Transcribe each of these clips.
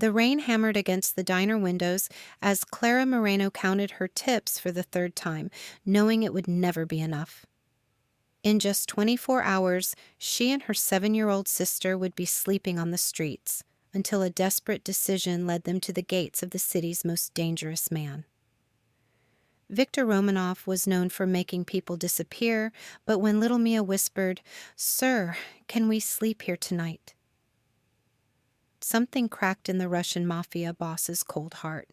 The rain hammered against the diner windows as Clara Moreno counted her tips for the third time, knowing it would never be enough. In just 24 hours, she and her 7-year-old sister would be sleeping on the streets until a desperate decision led them to the gates of the city's most dangerous man. Viktor Romanov was known for making people disappear, but when little Mia whispered, "Sir, can we sleep here tonight?" something cracked in the Russian Mafia boss's cold heart.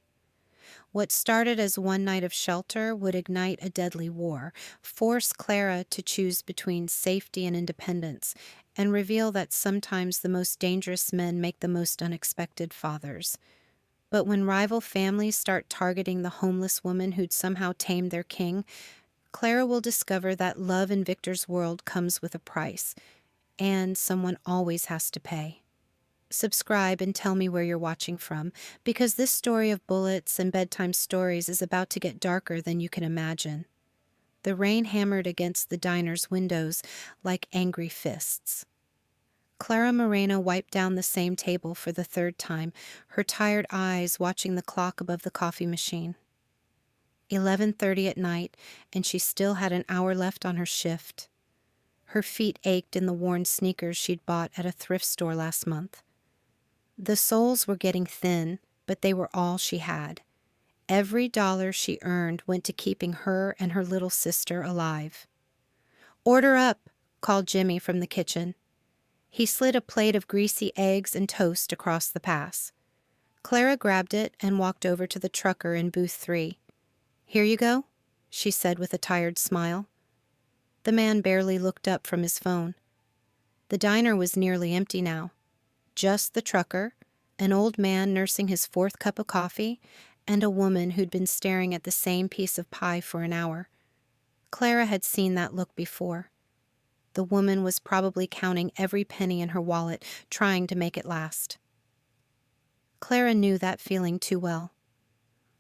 What started as one night of shelter would ignite a deadly war, force Clara to choose between safety and independence, and reveal that sometimes the most dangerous men make the most unexpected fathers. But when rival families start targeting the homeless woman who'd somehow tamed their king, Clara will discover that love in Victor's world comes with a price, and someone always has to pay. Subscribe and tell me where you're watching from, because this story of bullets and bedtime stories is about to get darker than you can imagine. The rain hammered against the diner's windows like angry fists. Clara Moreno wiped down the same table for the third time, her tired eyes watching the clock above the coffee machine. 11:30 at night, and she still had an hour left on her shift. Her feet ached in the worn sneakers she'd bought at a thrift store last month. The soles were getting thin, but they were all she had. Every dollar she earned went to keeping her and her little sister alive. "Order up," called Jimmy from the kitchen. He slid a plate of greasy eggs and toast across the pass. Clara grabbed it and walked over to the trucker in booth 3. "Here you go," she said with a tired smile. The man barely looked up from his phone. The diner was nearly empty now. Just the trucker, an old man nursing his 4th cup of coffee, and a woman who'd been staring at the same piece of pie for an hour. Clara had seen that look before. The woman was probably counting every penny in her wallet, trying to make it last. Clara knew that feeling too well.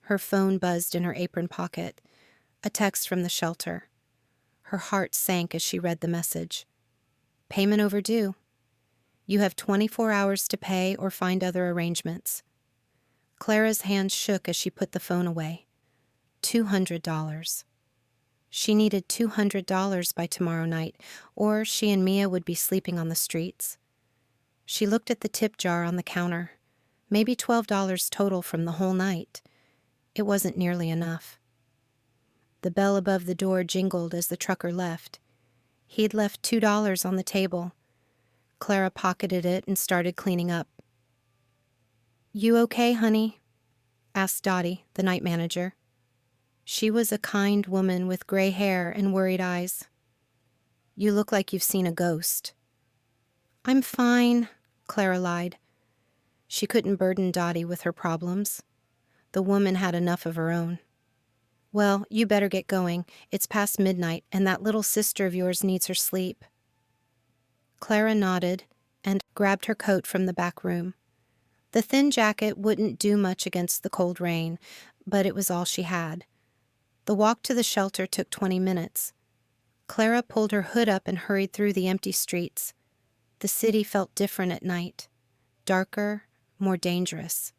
Her phone buzzed in her apron pocket, a text from the shelter. Her heart sank as she read the message. "Payment overdue. You have 24 hours to pay or find other arrangements." Clara's hands shook as she put the phone away. $200. She needed $200 by tomorrow night, or she and Mia would be sleeping on the streets. She looked at the tip jar on the counter. Maybe $12 total from the whole night. It wasn't nearly enough. The bell above the door jingled as the trucker left. He'd left $2 on the table. Clara pocketed it and started cleaning up. "You okay, honey?" asked Dottie, the night manager. She was a kind woman with gray hair and worried eyes. "You look like you've seen a ghost." "I'm fine," Clara lied. She couldn't burden Dottie with her problems. The woman had enough of her own. "Well, you better get going. It's past midnight, and that little sister of yours needs her sleep." Clara nodded and grabbed her coat from the back room. The thin jacket wouldn't do much against the cold rain, but it was all she had. The walk to the shelter took 20 minutes. Clara pulled her hood up and hurried through the empty streets. The city felt different at night, darker, more dangerous.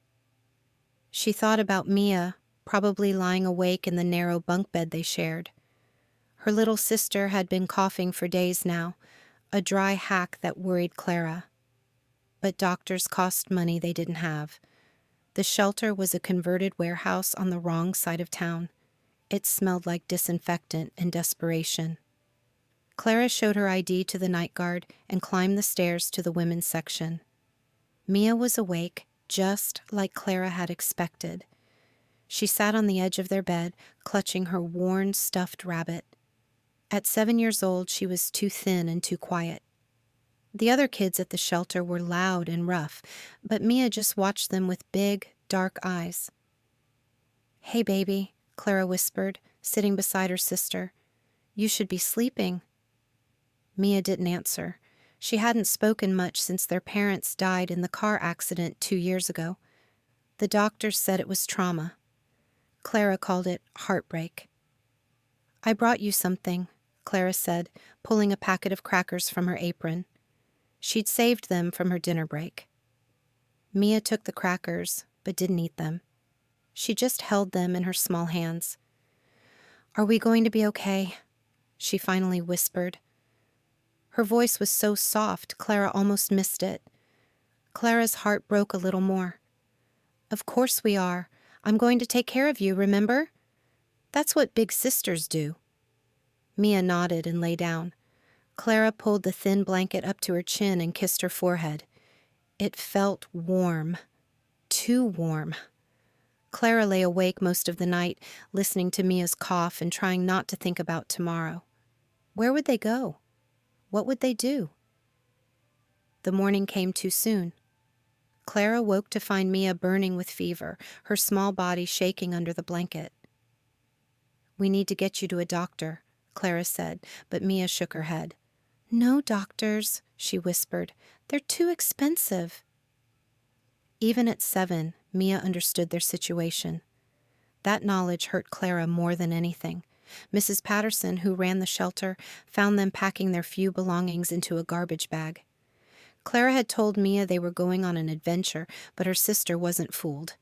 She thought about Mia, probably lying awake in the narrow bunk bed they shared. Her little sister had been coughing for days now, a dry hack that worried Clara. But doctors cost money they didn't have. The shelter was a converted warehouse on the wrong side of town. It smelled like disinfectant and desperation. Clara showed her ID to the night guard and climbed the stairs to the women's section. Mia was awake, just like Clara had expected. She sat on the edge of their bed, clutching her worn, stuffed rabbit. At 7 years old, she was too thin and too quiet. The other kids at the shelter were loud and rough, but Mia just watched them with big, dark eyes. "Hey, baby," Clara whispered, sitting beside her sister. "You should be sleeping." Mia didn't answer. She hadn't spoken much since their parents died in the car accident 2 years ago. The doctors said it was trauma. Clara called it heartbreak. "I brought you something," Clara said, pulling a packet of crackers from her apron. She'd saved them from her dinner break. Mia took the crackers, but didn't eat them. She just held them in her small hands. "Are we going to be okay?" she finally whispered. Her voice was so soft, Clara almost missed it. Clara's heart broke a little more. "Of course we are. I'm going to take care of you, remember? That's what big sisters do." Mia nodded and lay down. Clara pulled the thin blanket up to her chin and kissed her forehead. It felt warm. Too warm. Clara lay awake most of the night, listening to Mia's cough and trying not to think about tomorrow. Where would they go? What would they do? The morning came too soon. Clara woke to find Mia burning with fever, her small body shaking under the blanket. "We need to get you to a doctor," Clara said, but Mia shook her head. "No doctors," she whispered. "They're too expensive." Even at 7, Mia understood their situation. That knowledge hurt Clara more than anything. Mrs. Patterson, who ran the shelter, found them packing their few belongings into a garbage bag. Clara had told Mia they were going on an adventure, but her sister wasn't fooled.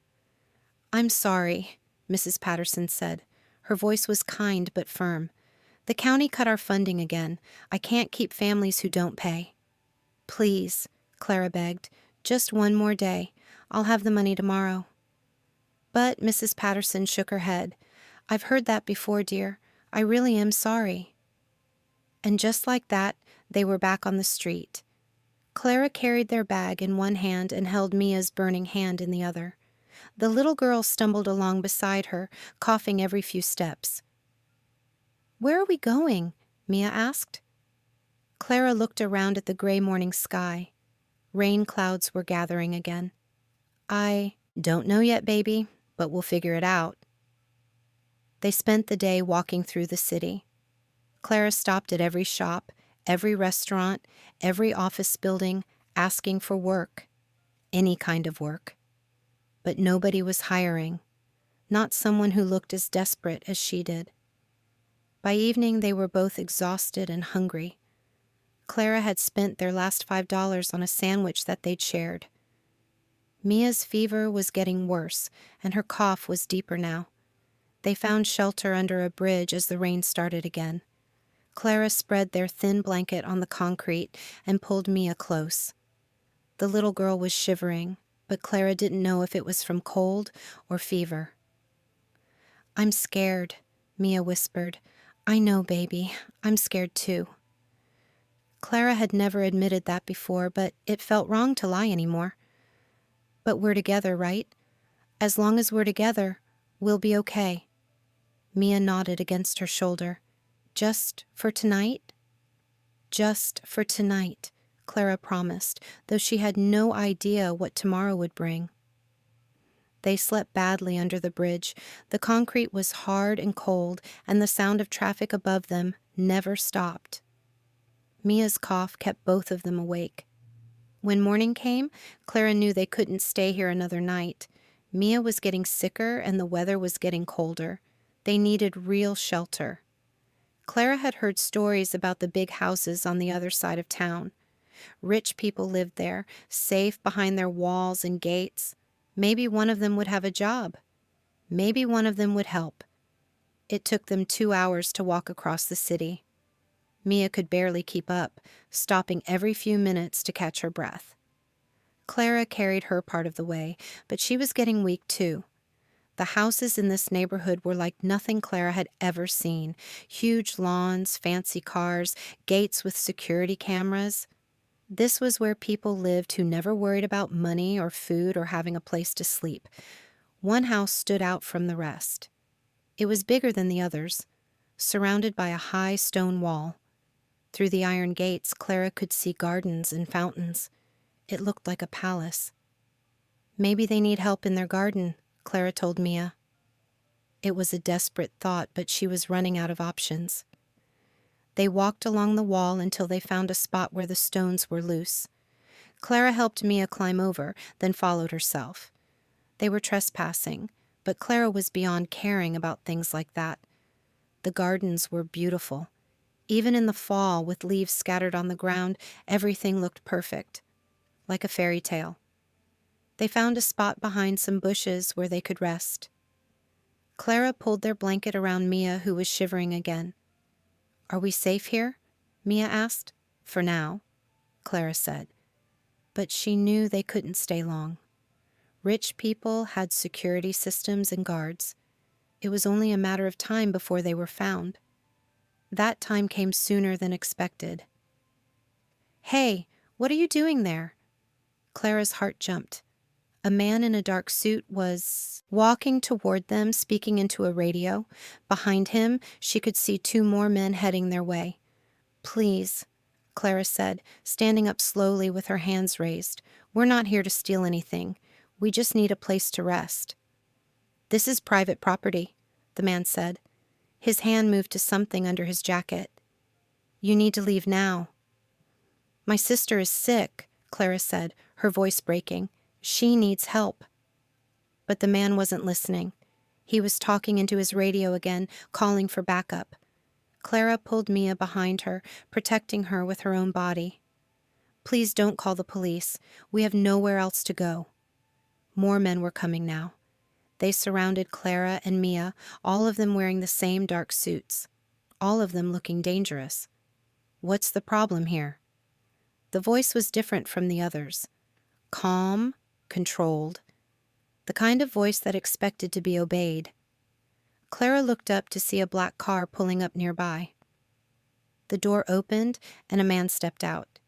"I'm sorry," Mrs. Patterson said. Her voice was kind but firm. "The county cut our funding again. I can't keep families who don't pay." "Please," Clara begged, "just one more day. I'll have the money tomorrow." But Mrs. Patterson shook her head. "I've heard that before, dear. I really am sorry." And just like that, they were back on the street. Clara carried their bag in one hand and held Mia's burning hand in the other. The little girl stumbled along beside her, coughing every few steps. "Where are we going?" Mia asked. Clara looked around at the gray morning sky. Rain clouds were gathering again. "I don't know yet, baby, but we'll figure it out." They spent the day walking through the city. Clara stopped at every shop, every restaurant, every office building, asking for work. Any kind of work. But nobody was hiring. Not someone who looked as desperate as she did. By evening, they were both exhausted and hungry. Clara had spent their last $5 on a sandwich that they'd shared. Mia's fever was getting worse, and her cough was deeper now. They found shelter under a bridge as the rain started again. Clara spread their thin blanket on the concrete and pulled Mia close. The little girl was shivering, but Clara didn't know if it was from cold or fever. "I'm scared," Mia whispered. "I know, baby. I'm scared too." Clara had never admitted that before, but it felt wrong to lie anymore. "But we're together, right? As long as we're together, we'll be okay." Mia nodded against her shoulder. "Just for tonight?" "Just for tonight," Clara promised, though she had no idea what tomorrow would bring. They slept badly under the bridge. The concrete was hard and cold, and the sound of traffic above them never stopped. Mia's cough kept both of them awake. When morning came, Clara knew they couldn't stay here another night. Mia was getting sicker and the weather was getting colder. They needed real shelter. Clara had heard stories about the big houses on the other side of town. Rich people lived there, safe behind their walls and gates. Maybe one of them would have a job. Maybe one of them would help. It took them 2 hours to walk across the city. Mia could barely keep up, stopping every few minutes to catch her breath. Clara carried her part of the way, but she was getting weak too. The houses in this neighborhood were like nothing Clara had ever seen. Huge lawns, fancy cars, gates with security cameras. This was where people lived who never worried about money or food or having a place to sleep. One house stood out from the rest. It was bigger than the others, surrounded by a high stone wall. Through the iron gates, Clara could see gardens and fountains. It looked like a palace. "Maybe they need help in their garden," Clara told Mia. It was a desperate thought, but she was running out of options. They walked along the wall until they found a spot where the stones were loose. Clara helped Mia climb over, then followed herself. They were trespassing, but Clara was beyond caring about things like that. The gardens were beautiful. Even in the fall, with leaves scattered on the ground, everything looked perfect, like a fairy tale. They found a spot behind some bushes where they could rest. Clara pulled their blanket around Mia, who was shivering again. "Are we safe here?" Mia asked. "For now," Clara said. But she knew they couldn't stay long. Rich people had security systems and guards. It was only a matter of time before they were found. That time came sooner than expected. "Hey, what are you doing there?" Clara's heart jumped. A man in a dark suit was walking toward them, speaking into a radio. Behind him, she could see 2 more men heading their way. "Please," Clara said, standing up slowly with her hands raised. "We're not here to steal anything. We just need a place to rest." "This is private property," the man said. His hand moved to something under his jacket. "You need to leave now." "My sister is sick," Clara said, her voice breaking. "She needs help." But the man wasn't listening. He was talking into his radio again, calling for backup. Clara pulled Mia behind her, protecting her with her own body. "Please don't call the police. We have nowhere else to go." More men were coming now. They surrounded Clara and Mia, all of them wearing the same dark suits, all of them looking dangerous. "What's the problem here?" The voice was different from the others. Calm, controlled, the kind of voice that expected to be obeyed. Clara looked up to see a black car pulling up nearby. The door opened and a man stepped out.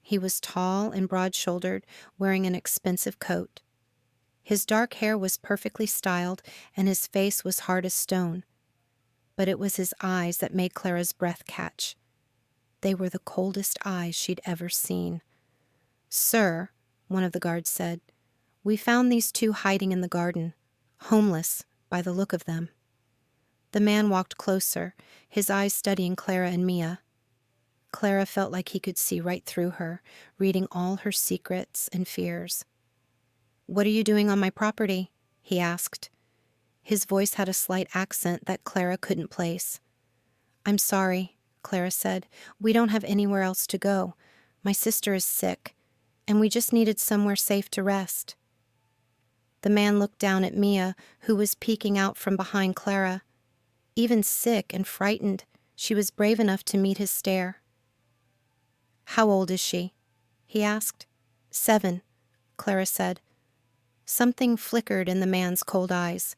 He was tall and broad-shouldered, wearing an expensive coat. His dark hair was perfectly styled and his face was hard as stone. But it was his eyes that made Clara's breath catch. They were the coldest eyes she'd ever seen. "Sir," one of the guards said, "we found these 2 hiding in the garden, homeless by the look of them." The man walked closer, his eyes studying Clara and Mia. Clara felt like he could see right through her, reading all her secrets and fears. "What are you doing on my property?" he asked. His voice had a slight accent that Clara couldn't place. "I'm sorry," Clara said. "We don't have anywhere else to go. My sister is sick, and we just needed somewhere safe to rest." The man looked down at Mia, who was peeking out from behind Clara. Even sick and frightened, she was brave enough to meet his stare. "How old is she?" he asked. 7, Clara said. Something flickered in the man's cold eyes.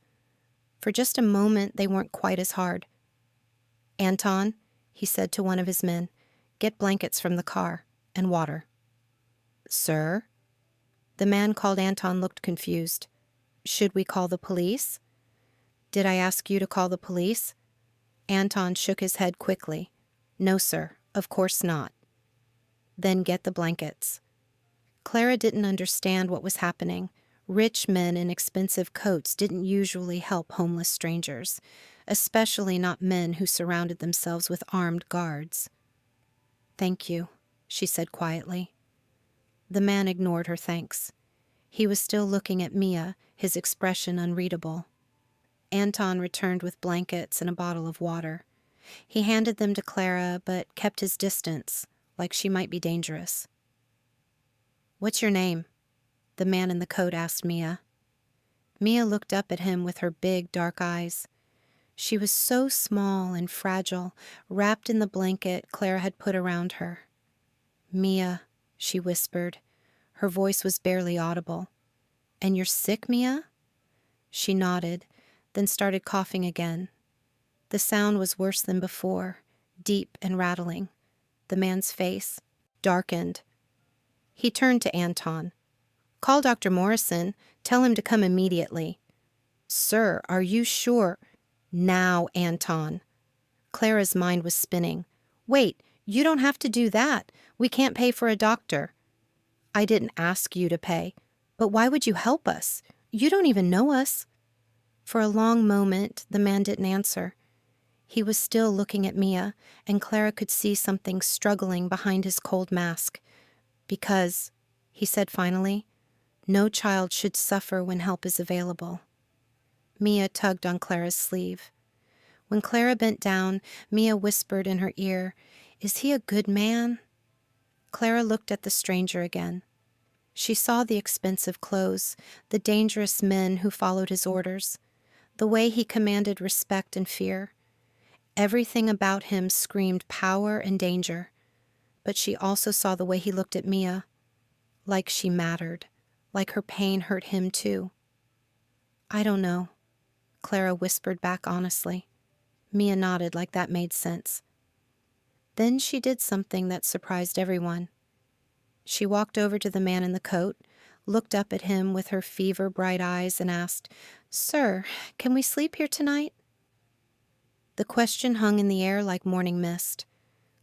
For just a moment, they weren't quite as hard. "Anton," he said to one of his men, "get blankets from the car and water." "Sir?" The man called Anton looked confused. "Should we call the police?" "Did I ask you to call the police?" Anton shook his head quickly. "No, sir, of course not." "Then get the blankets." Clara didn't understand what was happening. Rich men in expensive coats didn't usually help homeless strangers, especially not men who surrounded themselves with armed guards. "Thank you," she said quietly. The man ignored her thanks. He was still looking at Mia, his expression unreadable. Anton returned with blankets and a bottle of water. He handed them to Clara, but kept his distance, like she might be dangerous. "What's your name?" the man in the coat asked Mia. Mia looked up at him with her big, dark eyes. She was so small and fragile, wrapped in the blanket Clara had put around her. "Mia," she whispered. Her voice was barely audible. "And you're sick, Mia?" She nodded, then started coughing again. The sound was worse than before, deep and rattling. The man's face darkened. He turned to Anton. "Call Dr. Morrison. Tell him to come immediately." "Sir, are you sure?" "Now, Anton." Clara's mind was spinning. "Wait, you don't have to do that. We can't pay for a doctor." "I didn't ask you to pay. But why would you help us? You don't even know us." For a long moment, the man didn't answer. He was still looking at Mia, and Clara could see something struggling behind his cold mask. "Because," he said finally, "no child should suffer when help is available." Mia tugged on Clara's sleeve. When Clara bent down, Mia whispered in her ear, "Is he a good man?" Clara looked at the stranger again. She saw the expensive clothes, the dangerous men who followed his orders, the way he commanded respect and fear. Everything about him screamed power and danger, but she also saw the way he looked at Mia, like she mattered, like her pain hurt him too. "I don't know," Clara whispered back honestly. Mia nodded like that made sense. Then she did something that surprised everyone. She walked over to the man in the coat, looked up at him with her fever-bright eyes, and asked, "Sir, can we sleep here tonight?" The question hung in the air like morning mist.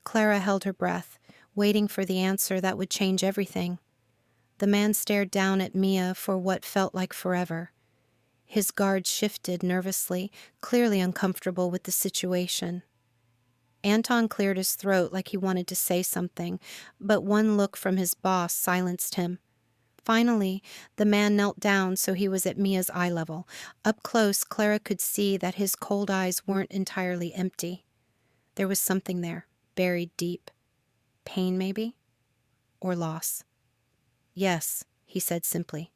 Clara held her breath, waiting for the answer that would change everything. The man stared down at Mia for what felt like forever. His guard shifted nervously, clearly uncomfortable with the situation. Anton cleared his throat like he wanted to say something, but one look from his boss silenced him. Finally, the man knelt down so he was at Mia's eye level. Up close, Clara could see that his cold eyes weren't entirely empty. There was something there, buried deep. Pain, maybe? Or loss. "Yes," he said simply.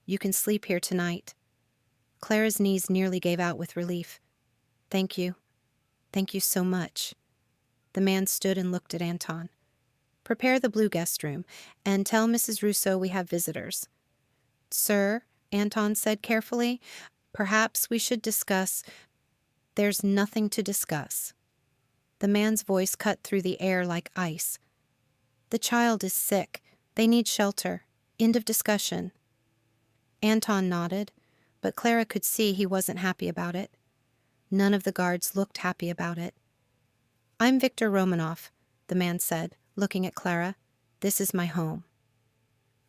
"You can sleep here tonight." Clara's knees nearly gave out with relief. "Thank you. Thank you so much." The man stood and looked at Anton. "Prepare the blue guest room, and tell Mrs. Russo we have visitors." "Sir," Anton said carefully, "perhaps we should discuss—" "There's nothing to discuss." The man's voice cut through the air like ice. "The child is sick. They need shelter. End of discussion." Anton nodded, but Clara could see he wasn't happy about it. None of the guards looked happy about it. "I'm Viktor Romanov," the man said, looking at Clara. "This is my home."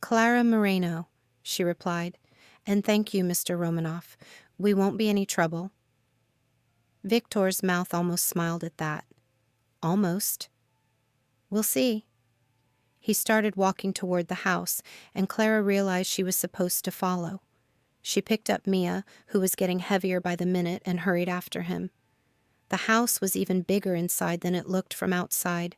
"Clara Moreno," she replied, "and thank you, Mr. Romanov. We won't be any trouble." Viktor's mouth almost smiled at that. Almost. "We'll see." He started walking toward the house, and Clara realized she was supposed to follow. She picked up Mia, who was getting heavier by the minute, and hurried after him. The house was even bigger inside than it looked from outside.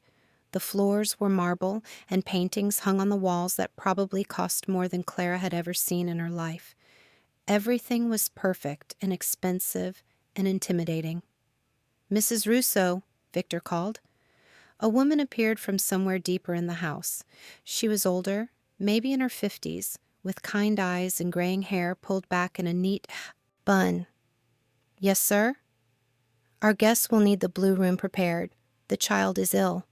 The floors were marble, and paintings hung on the walls that probably cost more than Clara had ever seen in her life. Everything was perfect and expensive and intimidating. "Mrs. Russo," Viktor called. A woman appeared from somewhere deeper in the house. She was older, maybe in her 50s, with kind eyes and graying hair pulled back in a neat bun. "Yes, sir?" "Our guests will need the blue room prepared. The child is ill."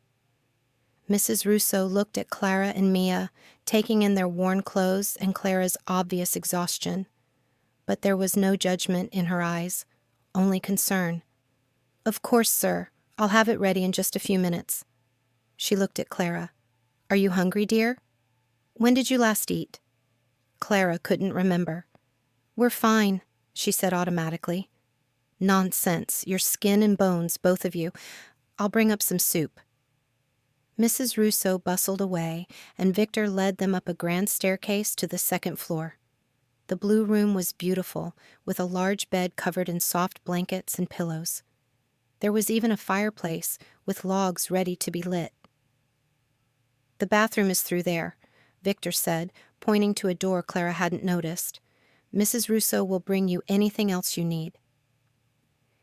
Mrs. Russo looked at Clara and Mia, taking in their worn clothes and Clara's obvious exhaustion. But there was no judgment in her eyes, only concern. "Of course, sir. I'll have it ready in just a few minutes." She looked at Clara. "Are you hungry, dear? When did you last eat?" Clara couldn't remember. "We're fine," she said automatically. "Nonsense. Your skin and bones, both of you. I'll bring up some soup." Mrs. Russo bustled away, and Viktor led them up a grand staircase to the second floor. The blue room was beautiful, with a large bed covered in soft blankets and pillows. There was even a fireplace, with logs ready to be lit. "The bathroom is through there," Viktor said, pointing to a door Clara hadn't noticed. "Mrs. Russo will bring you anything else you need."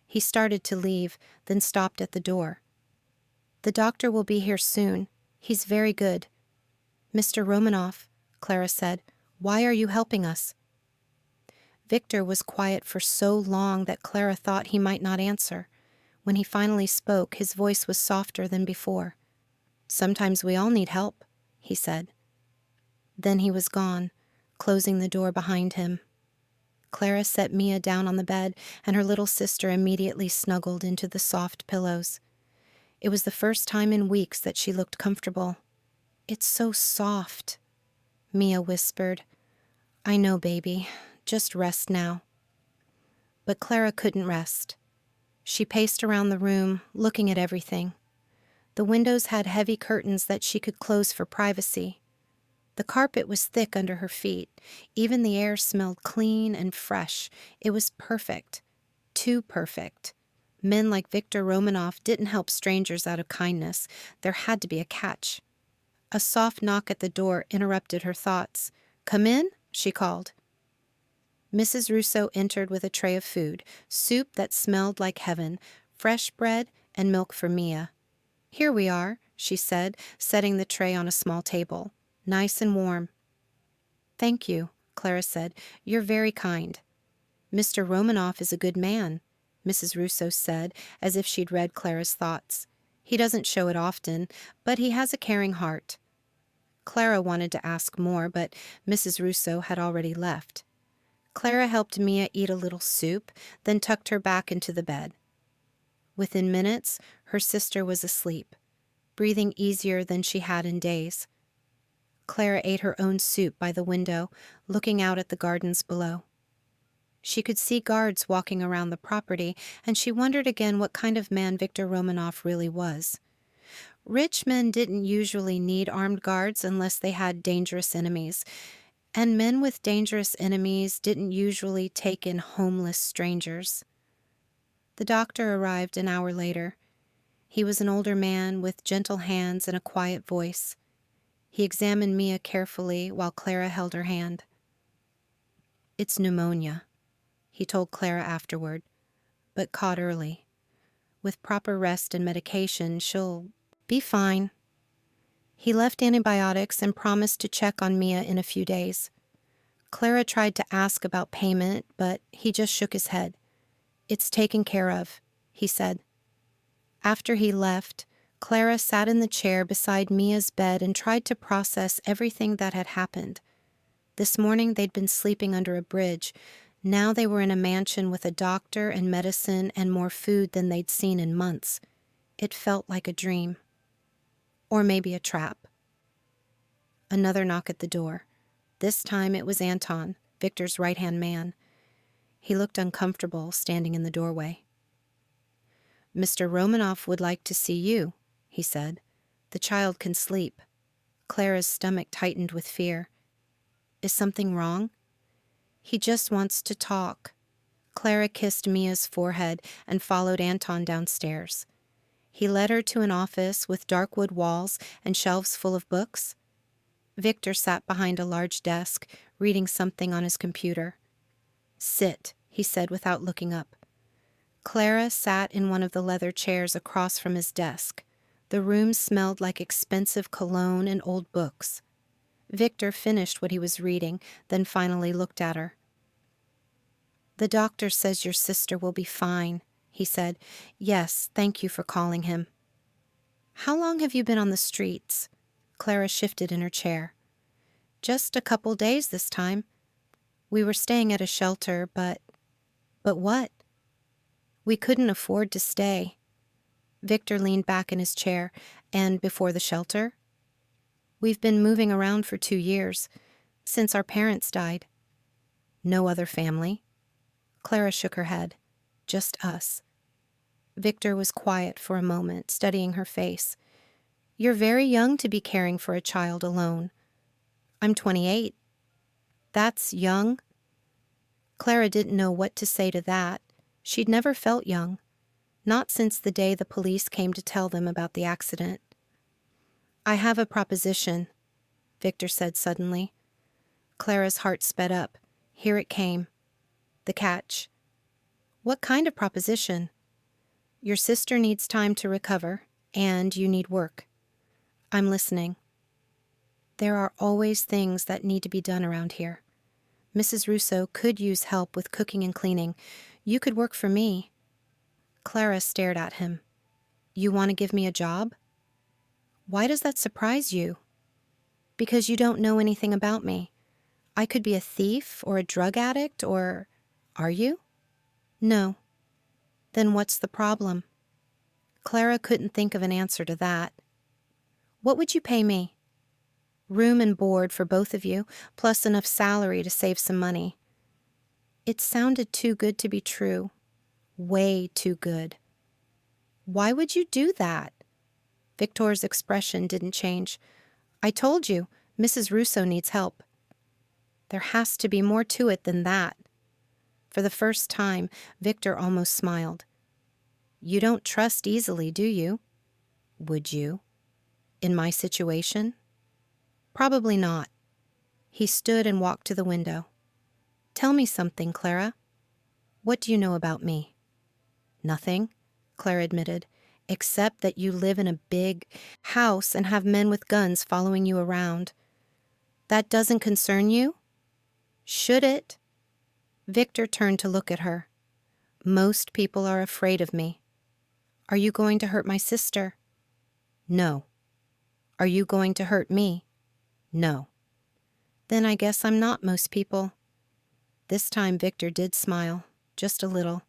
He started to leave, then stopped at the door. "The doctor will be here soon. He's very good." "Mr. Romanov," Clara said, "why are you helping us?" Viktor was quiet for so long that Clara thought he might not answer. When he finally spoke, his voice was softer than before. "Sometimes we all need help," he said. Then he was gone, closing the door behind him. Clara set Mia down on the bed, and her little sister immediately snuggled into the soft pillows. It was the first time in weeks that she looked comfortable. "It's so soft," Mia whispered. "I know, baby. Just rest now." But Clara couldn't rest. She paced around the room, looking at everything. The windows had heavy curtains that she could close for privacy. The carpet was thick under her feet. Even the air smelled clean and fresh. It was perfect. Too perfect. Men like Viktor Romanov didn't help strangers out of kindness. There had to be a catch. A soft knock at the door interrupted her thoughts. "Come in," she called. Mrs. Russo entered with a tray of food, soup that smelled like heaven, fresh bread, and milk for Mia. "Here we are," she said, setting the tray on a small table. "Nice and warm." "Thank you," Clara said. "You're very kind." "Mr. Romanov is a good man," Mrs. Russo said, as if she'd read Clara's thoughts. "He doesn't show it often, but he has a caring heart." Clara wanted to ask more, but Mrs. Russo had already left. Clara helped Mia eat a little soup, then tucked her back into the bed. Within minutes, her sister was asleep, breathing easier than she had in days. Clara ate her own soup by the window, looking out at the gardens below. She could see guards walking around the property, and she wondered again what kind of man Viktor Romanov really was. Rich men didn't usually need armed guards unless they had dangerous enemies, and men with dangerous enemies didn't usually take in homeless strangers. The doctor arrived an hour later. He was an older man with gentle hands and a quiet voice. He examined Mia carefully while Clara held her hand. "It's pneumonia," he told Clara afterward, "but caught early. With proper rest and medication, she'll be fine." He left antibiotics and promised to check on Mia in a few days. Clara tried to ask about payment, but he just shook his head. "It's taken care of," he said. After he left, Clara sat in the chair beside Mia's bed and tried to process everything that had happened. This morning they'd been sleeping under a bridge. Now they were in a mansion with a doctor and medicine and more food than they'd seen in months. It felt like a dream. Or maybe a trap. Another knock at the door. This time it was Anton, Viktor's right-hand man. He looked uncomfortable, standing in the doorway. "Mr. Romanov would like to see you," he said. "The child can sleep." Clara's stomach tightened with fear. "Is something wrong?" "He just wants to talk." Clara kissed Mia's forehead and followed Anton downstairs. He led her to an office with dark wood walls and shelves full of books. Viktor sat behind a large desk, reading something on his computer. "Sit," he said without looking up. Clara sat in one of the leather chairs across from his desk. The room smelled like expensive cologne and old books. Viktor finished what he was reading, then finally looked at her. "The doctor says your sister will be fine," he said. "Yes, thank you for calling him." "How long have you been on the streets?" Clara shifted in her chair. "Just a couple days this time. We were staying at a shelter, but..." "But what?" "We couldn't afford to stay." Viktor leaned back in his chair. "And before the shelter?" "We've been moving around for 2 years, since our parents died." "No other family?" Clara shook her head. "Just us." Viktor was quiet for a moment, studying her face. "You're very young to be caring for a child alone." "I'm 28. "That's young?" Clara didn't know what to say to that. She'd never felt young. Not since the day the police came to tell them about the accident. "I have a proposition," Viktor said suddenly. Clara's heart sped up. Here it came. The catch. "What kind of proposition?" "Your sister needs time to recover, and you need work." "I'm listening." "There are always things that need to be done around here. Mrs. Russo could use help with cooking and cleaning. You could work for me." Clara stared at him. "You want to give me a job?" "Why does that surprise you?" "Because you don't know anything about me. I could be a thief or a drug addict or..." "Are you?" "No." "Then what's the problem?" Clara couldn't think of an answer to that. "What would you pay me?" "Room and board for both of you, plus enough salary to save some money." It sounded too good to be true. Way too good. "Why would you do that?" Viktor's expression didn't change. "I told you, Mrs. Russo needs help." "There has to be more to it than that." For the first time, Viktor almost smiled. "You don't trust easily, do you?" "Would you? In my situation?" Probably not. He stood and walked to the window. Tell me something, Clara. What do you know about me? Nothing, Clara admitted, except that you live in a big house and have men with guns following you around. That doesn't concern you? Should it? Viktor turned to look at her. Most people are afraid of me. Are you going to hurt my sister? No. Are you going to hurt me? No. Then I guess I'm not most people. This time Viktor did smile, just a little.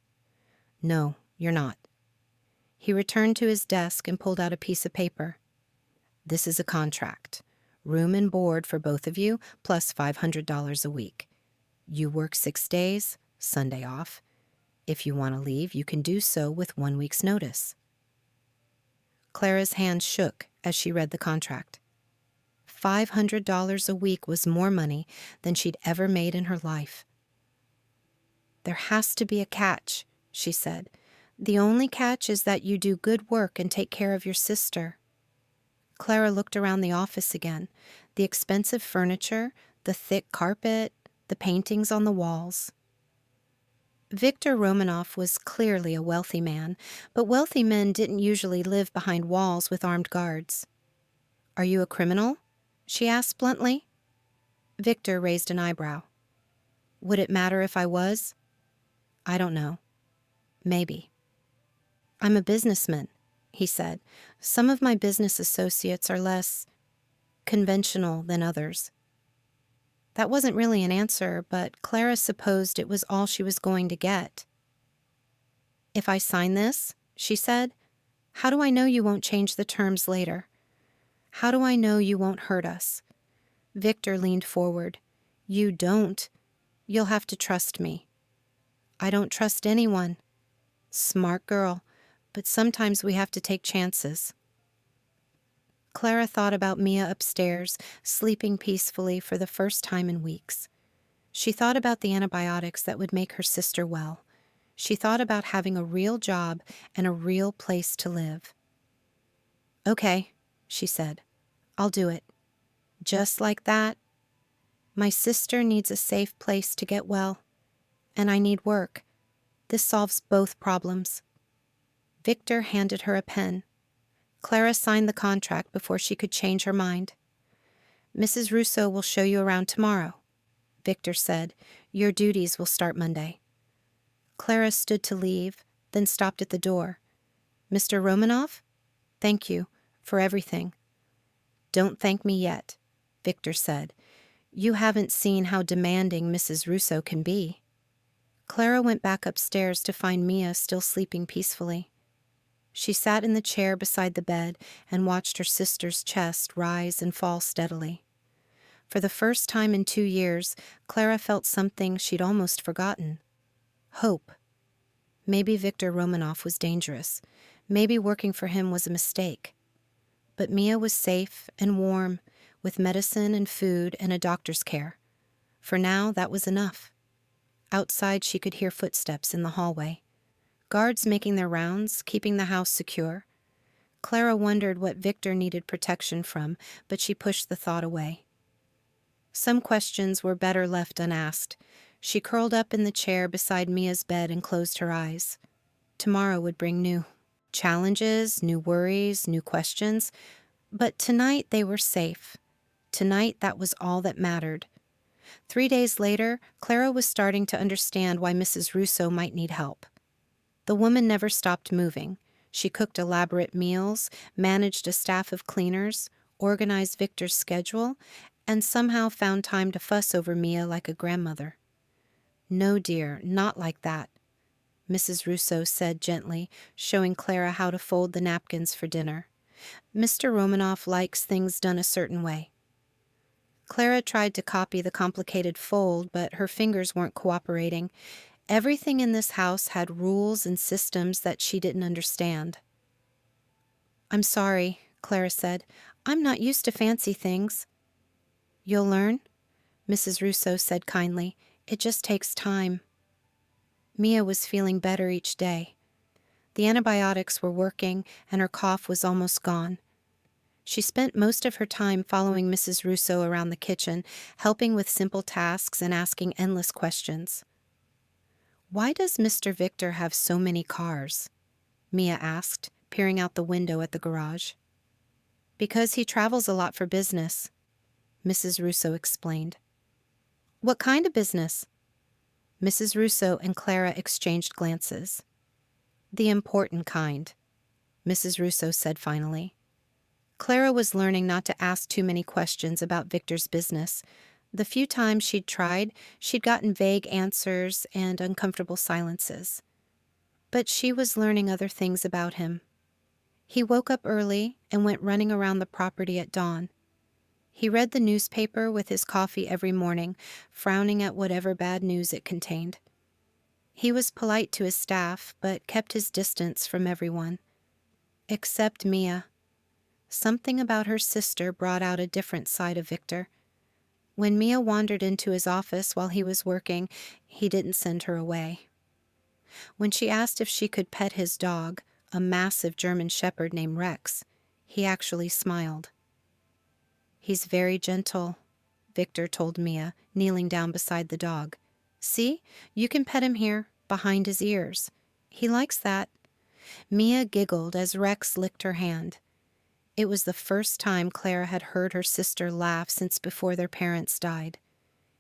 No, you're not. He returned to his desk and pulled out a piece of paper. This is a contract. Room and board for both of you, plus $500 a week. You work 6 days, Sunday off. If you want to leave, you can do so with 1 week's notice. Clara's hand shook as she read the contract. $500 a week was more money than she'd ever made in her life. There has to be a catch, she said. The only catch is that you do good work and take care of your sister. Clara looked around the office again. The expensive furniture, the thick carpet, the paintings on the walls. Viktor Romanov was clearly a wealthy man, but wealthy men didn't usually live behind walls with armed guards. Are you a criminal? She asked bluntly. Viktor raised an eyebrow. Would it matter if I was? I don't know. Maybe. I'm a businessman, he said. Some of my business associates are less conventional than others. That wasn't really an answer, but Clara supposed it was all she was going to get. If I sign this, she said, how do I know you won't change the terms later? How do I know you won't hurt us? Viktor leaned forward. You don't. You'll have to trust me. I don't trust anyone. Smart girl, but sometimes we have to take chances. Clara thought about Mia upstairs, sleeping peacefully for the first time in weeks. She thought about the antibiotics that would make her sister well. She thought about having a real job and a real place to live. Okay, she said. I'll do it. Just like that. My sister needs a safe place to get well, and I need work. This solves both problems. Viktor handed her a pen. Clara signed the contract before she could change her mind. Mrs. Russo will show you around tomorrow, Viktor said. Your duties will start Monday. Clara stood to leave, then stopped at the door. Mr. Romanov? Thank you for everything. Don't thank me yet, Viktor said. You haven't seen how demanding Mrs. Russo can be. Clara went back upstairs to find Mia still sleeping peacefully. She sat in the chair beside the bed and watched her sister's chest rise and fall steadily. For the first time in 2 years, Clara felt something she'd almost forgotten. Hope. Maybe Viktor Romanov was dangerous. Maybe working for him was a mistake. But Mia was safe and warm, with medicine and food and a doctor's care. For now, that was enough. Outside, she could hear footsteps in the hallway. Guards making their rounds, keeping the house secure. Clara wondered what Viktor needed protection from, but she pushed the thought away. Some questions were better left unasked. She curled up in the chair beside Mia's bed and closed her eyes. Tomorrow would bring new challenges, new worries, new questions. But tonight they were safe. Tonight that was all that mattered. 3 days later, Clara was starting to understand why Mrs. Russo might need help. The woman never stopped moving. She cooked elaborate meals, managed a staff of cleaners, organized Viktor's schedule, and somehow found time to fuss over Mia like a grandmother. No, dear, not like that, Mrs. Russo said gently, showing Clara how to fold the napkins for dinner. Mr. Romanov likes things done a certain way. Clara tried to copy the complicated fold, but her fingers weren't cooperating. Everything in this house had rules and systems that she didn't understand. I'm sorry, Clara said. I'm not used to fancy things. You'll learn, Mrs. Russo said kindly. It just takes time. Mia was feeling better each day. The antibiotics were working, and her cough was almost gone. She spent most of her time following Mrs. Russo around the kitchen, helping with simple tasks and asking endless questions. "Why does Mr. Victor have so many cars?" Mia asked, peering out the window at the garage. "Because he travels a lot for business," Mrs. Russo explained. "What kind of business?" Mrs. Russo and Clara exchanged glances. "The important kind," Mrs. Russo said finally. Clara was learning not to ask too many questions about Victor's business. The few times she'd tried, she'd gotten vague answers and uncomfortable silences. But she was learning other things about him. He woke up early and went running around the property at dawn. He read the newspaper with his coffee every morning, frowning at whatever bad news it contained. He was polite to his staff, but kept his distance from everyone. Except Mia. Something about her sister brought out a different side of Victor. When Mia wandered into his office while he was working, he didn't send her away. When she asked if she could pet his dog, a massive German shepherd named Rex, he actually smiled. "He's very gentle," Victor told Mia, kneeling down beside the dog. "See, you can pet him here, behind his ears. He likes that." Mia giggled as Rex licked her hand. It was the first time Clara had heard her sister laugh since before their parents died.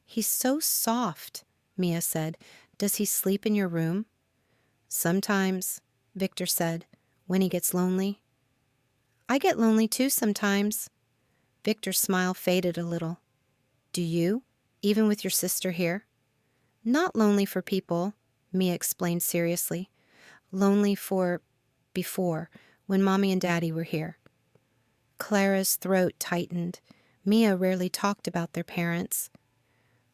"He's so soft," Mia said. "Does he sleep in your room?" "Sometimes," Victor said, "when he gets lonely." "I get lonely too sometimes." Victor's smile faded a little. "Do you, even with your sister here?" "Not lonely for people," Mia explained seriously. "Lonely for before, when Mommy and Daddy were here." Clara's throat tightened. Mia rarely talked about their parents.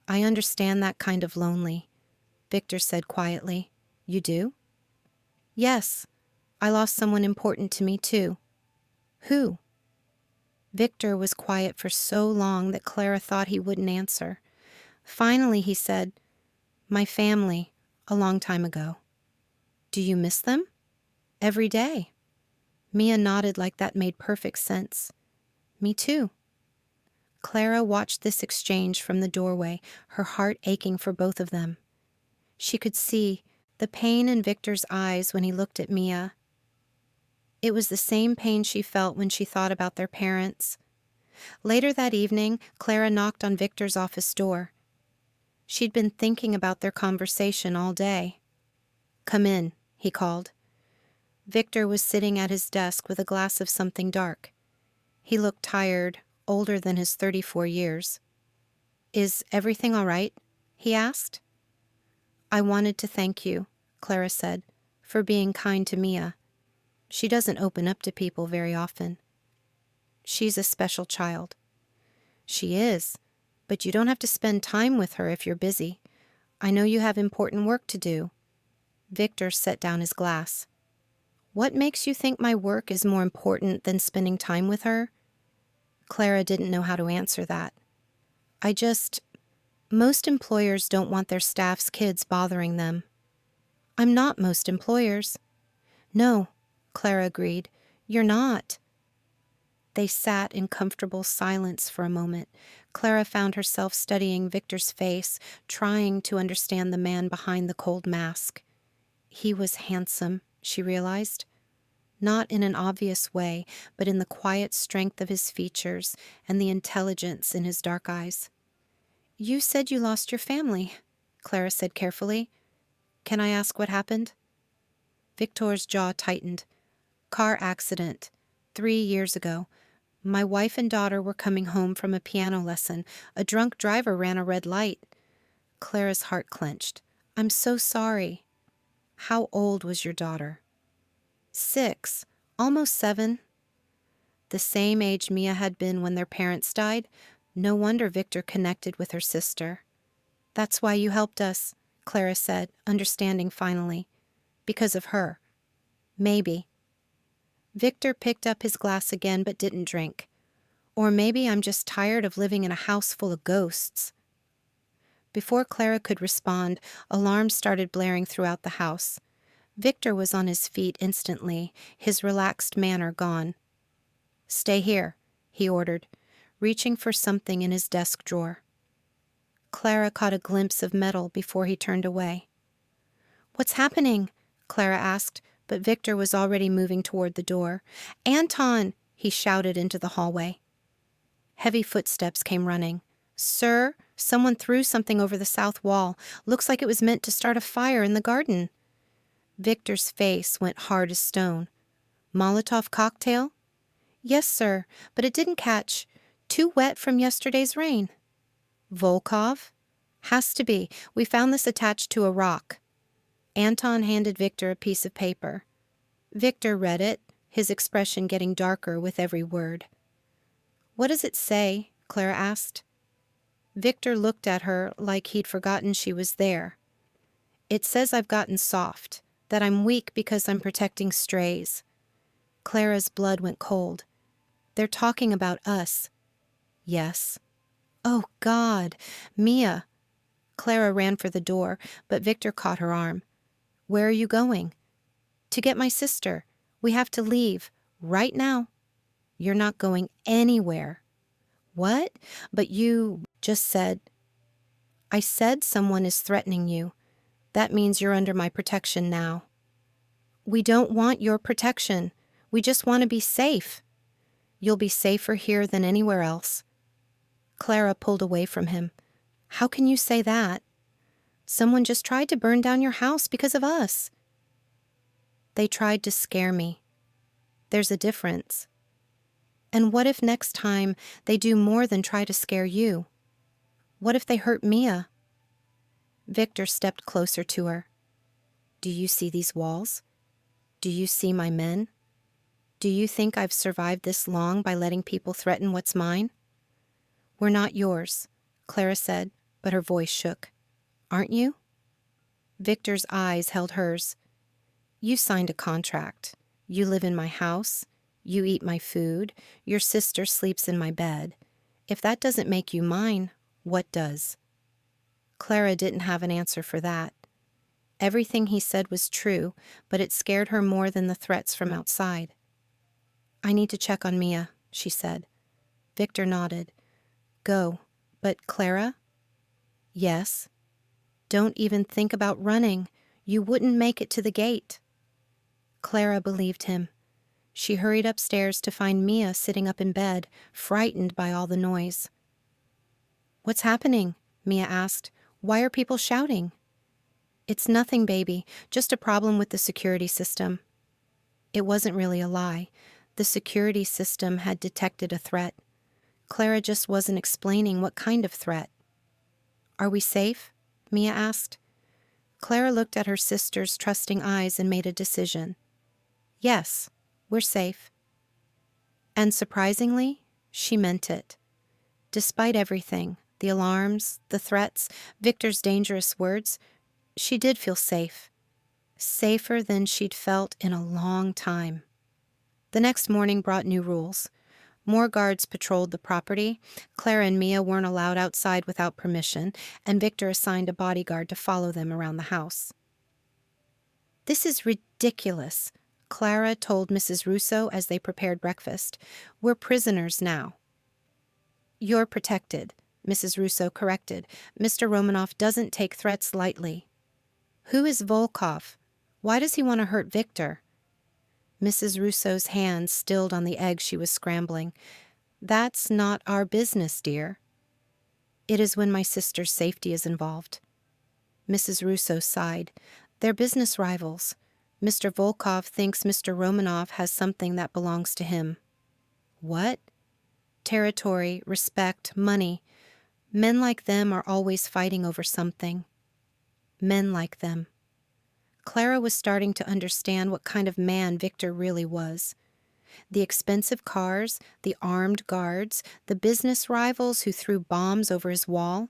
"I understand that kind of lonely," Victor said quietly. "You do?" "Yes. I lost someone important to me, too." "Who?" Victor was quiet for so long that Clara thought he wouldn't answer. Finally, he said, "My family, a long time ago." "Do you miss them?" "Every day." Mia nodded like that made perfect sense. "Me too." Clara watched this exchange from the doorway, her heart aching for both of them. She could see the pain in Victor's eyes when he looked at Mia. It was the same pain she felt when she thought about their parents. Later that evening, Clara knocked on Victor's office door. She'd been thinking about their conversation all day. "Come in," he called. Victor was sitting at his desk with a glass of something dark. He looked tired, older than his 34 years. "Is everything all right?" he asked. "I wanted to thank you," Clara said, "for being kind to Mia. She doesn't open up to people very often. She's a special child." "She is, but you don't have to spend time with her if you're busy. I know you have important work to do." Victor set down his glass. "What makes you think my work is more important than spending time with her?" Clara didn't know how to answer that. Most employers don't want their staff's kids bothering them." "I'm not most employers." "No," Clara agreed. "You're not." They sat in comfortable silence for a moment. Clara found herself studying Victor's face, trying to understand the man behind the cold mask. He was handsome, she realized. Not in an obvious way, but in the quiet strength of his features and the intelligence in his dark eyes. "You said you lost your family," Clara said carefully. "Can I ask what happened?" Victor's jaw tightened. "Car accident. 3 years ago. My wife and daughter were coming home from a piano lesson. A drunk driver ran a red light." Clara's heart clenched. "I'm so sorry." "How old was your daughter?" 6, almost 7. The same age Mia had been when their parents died. No wonder Victor connected with her sister. "That's why you helped us," Clara said, understanding finally. "Because of her." "Maybe." Victor picked up his glass again but didn't drink. "Or maybe I'm just tired of living in a house full of ghosts." Before Clara could respond, alarms started blaring throughout the house. Victor was on his feet instantly, his relaxed manner gone. "Stay here," he ordered, reaching for something in his desk drawer. Clara caught a glimpse of metal before he turned away. "What's happening?" Clara asked, but Viktor was already moving toward the door. "Anton!" he shouted into the hallway. Heavy footsteps came running. "Sir, someone threw something over the south wall. Looks like it was meant to start a fire in the garden." Viktor's face went hard as stone. "Molotov cocktail?" "Yes, sir, but it didn't catch. Too wet from yesterday's rain." "Volkov?" "Has to be. We found this attached to a rock." Anton handed Viktor a piece of paper. Viktor read it, his expression getting darker with every word. "What does it say?" Clara asked. Viktor looked at her like he'd forgotten she was there. "It says I've gotten soft, that I'm weak because I'm protecting strays." Clara's blood went cold. "They're talking about us." "Yes." "Oh, God! Mia!" Clara ran for the door, but Viktor caught her arm. "Where are you going?" "To get my sister. We have to leave. Right now." "You're not going anywhere." "What? But you just said—" "I said someone is threatening you. That means you're under my protection now." "We don't want your protection. We just want to be safe." "You'll be safer here than anywhere else." Clara pulled away from him. "How can you say that? Someone just tried to burn down your house because of us." "They tried to scare me. There's a difference." "And what if next time they do more than try to scare you? What if they hurt Mia?" Viktor stepped closer to her. "Do you see these walls? Do you see my men? Do you think I've survived this long by letting people threaten what's mine?" "We're not yours," Clara said, but her voice shook. "Aren't you?" Viktor's eyes held hers. "You signed a contract. You live in my house. You eat my food. Your sister sleeps in my bed. If that doesn't make you mine, what does?" Clara didn't have an answer for that. Everything he said was true, but it scared her more than the threats from outside. "I need to check on Mia," she said. Viktor nodded. "Go. But Clara?" "Yes." "Don't even think about running. You wouldn't make it to the gate." Clara believed him. She hurried upstairs to find Mia sitting up in bed, frightened by all the noise. "What's happening?" Mia asked. "Why are people shouting?" "It's nothing, baby. Just a problem with the security system." It wasn't really a lie. The security system had detected a threat. Clara just wasn't explaining what kind of threat. "Are we safe?" Mia asked. Clara looked at her sister's trusting eyes and made a decision. "Yes, we're safe." And surprisingly, she meant it. Despite everything, the alarms, the threats, Viktor's dangerous words, she did feel safe. Safer than she'd felt in a long time. The next morning brought new rules. More guards patrolled the property. Clara and Mia weren't allowed outside without permission, and Viktor assigned a bodyguard to follow them around the house. "This is ridiculous," Clara told Mrs. Russo as they prepared breakfast. "We're prisoners now." "You're protected," Mrs. Russo corrected. "Mr. Romanov doesn't take threats lightly." "Who is Volkov? Why does he want to hurt Viktor?" Mrs. Russo's hand stilled on the egg she was scrambling. "That's not our business, dear." "It is when my sister's safety is involved." Mrs. Russo sighed. "They're business rivals. Mr. Volkov thinks Mr. Romanov has something that belongs to him." "What?" "Territory, respect, money. Men like them are always fighting over something." Men like them. Clara was starting to understand what kind of man Viktor really was. The expensive cars, the armed guards, the business rivals who threw bombs over his wall,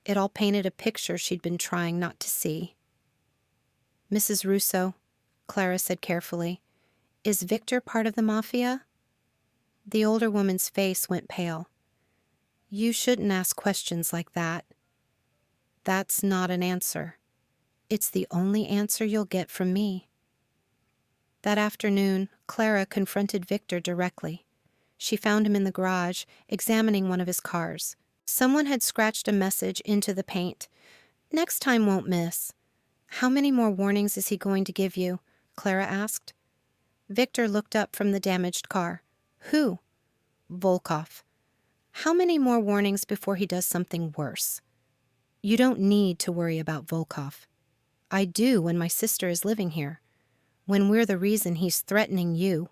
it all painted a picture she'd been trying not to see. "Mrs. Russo," Clara said carefully, "is Viktor part of the Mafia?" The older woman's face went pale. "You shouldn't ask questions like that." "That's not an answer. It's the only answer you'll get from me." That afternoon, Clara confronted Viktor directly. She found him in the garage, examining one of his cars. Someone had scratched a message into the paint. "Next time won't miss." "How many more warnings is he going to give you?" Clara asked. Viktor looked up from the damaged car. "Who?" "Volkov." "How many more warnings before he does something worse?" "You don't need to worry about Volkov." "I do when my sister is living here. When we're the reason he's threatening you."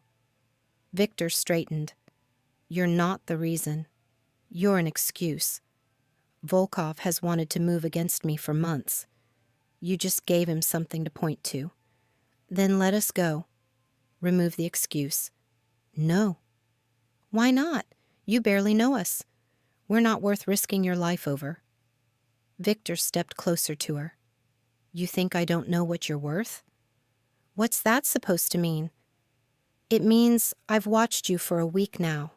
Viktor straightened. "You're not the reason. You're an excuse. Volkov has wanted to move against me for months. You just gave him something to point to. Then let us go. Remove the excuse." "No." "Why not? You barely know us. We're not worth risking your life over." Viktor stepped closer to her. "You think I don't know what you're worth?" "What's that supposed to mean?" "It means I've watched you for a week now.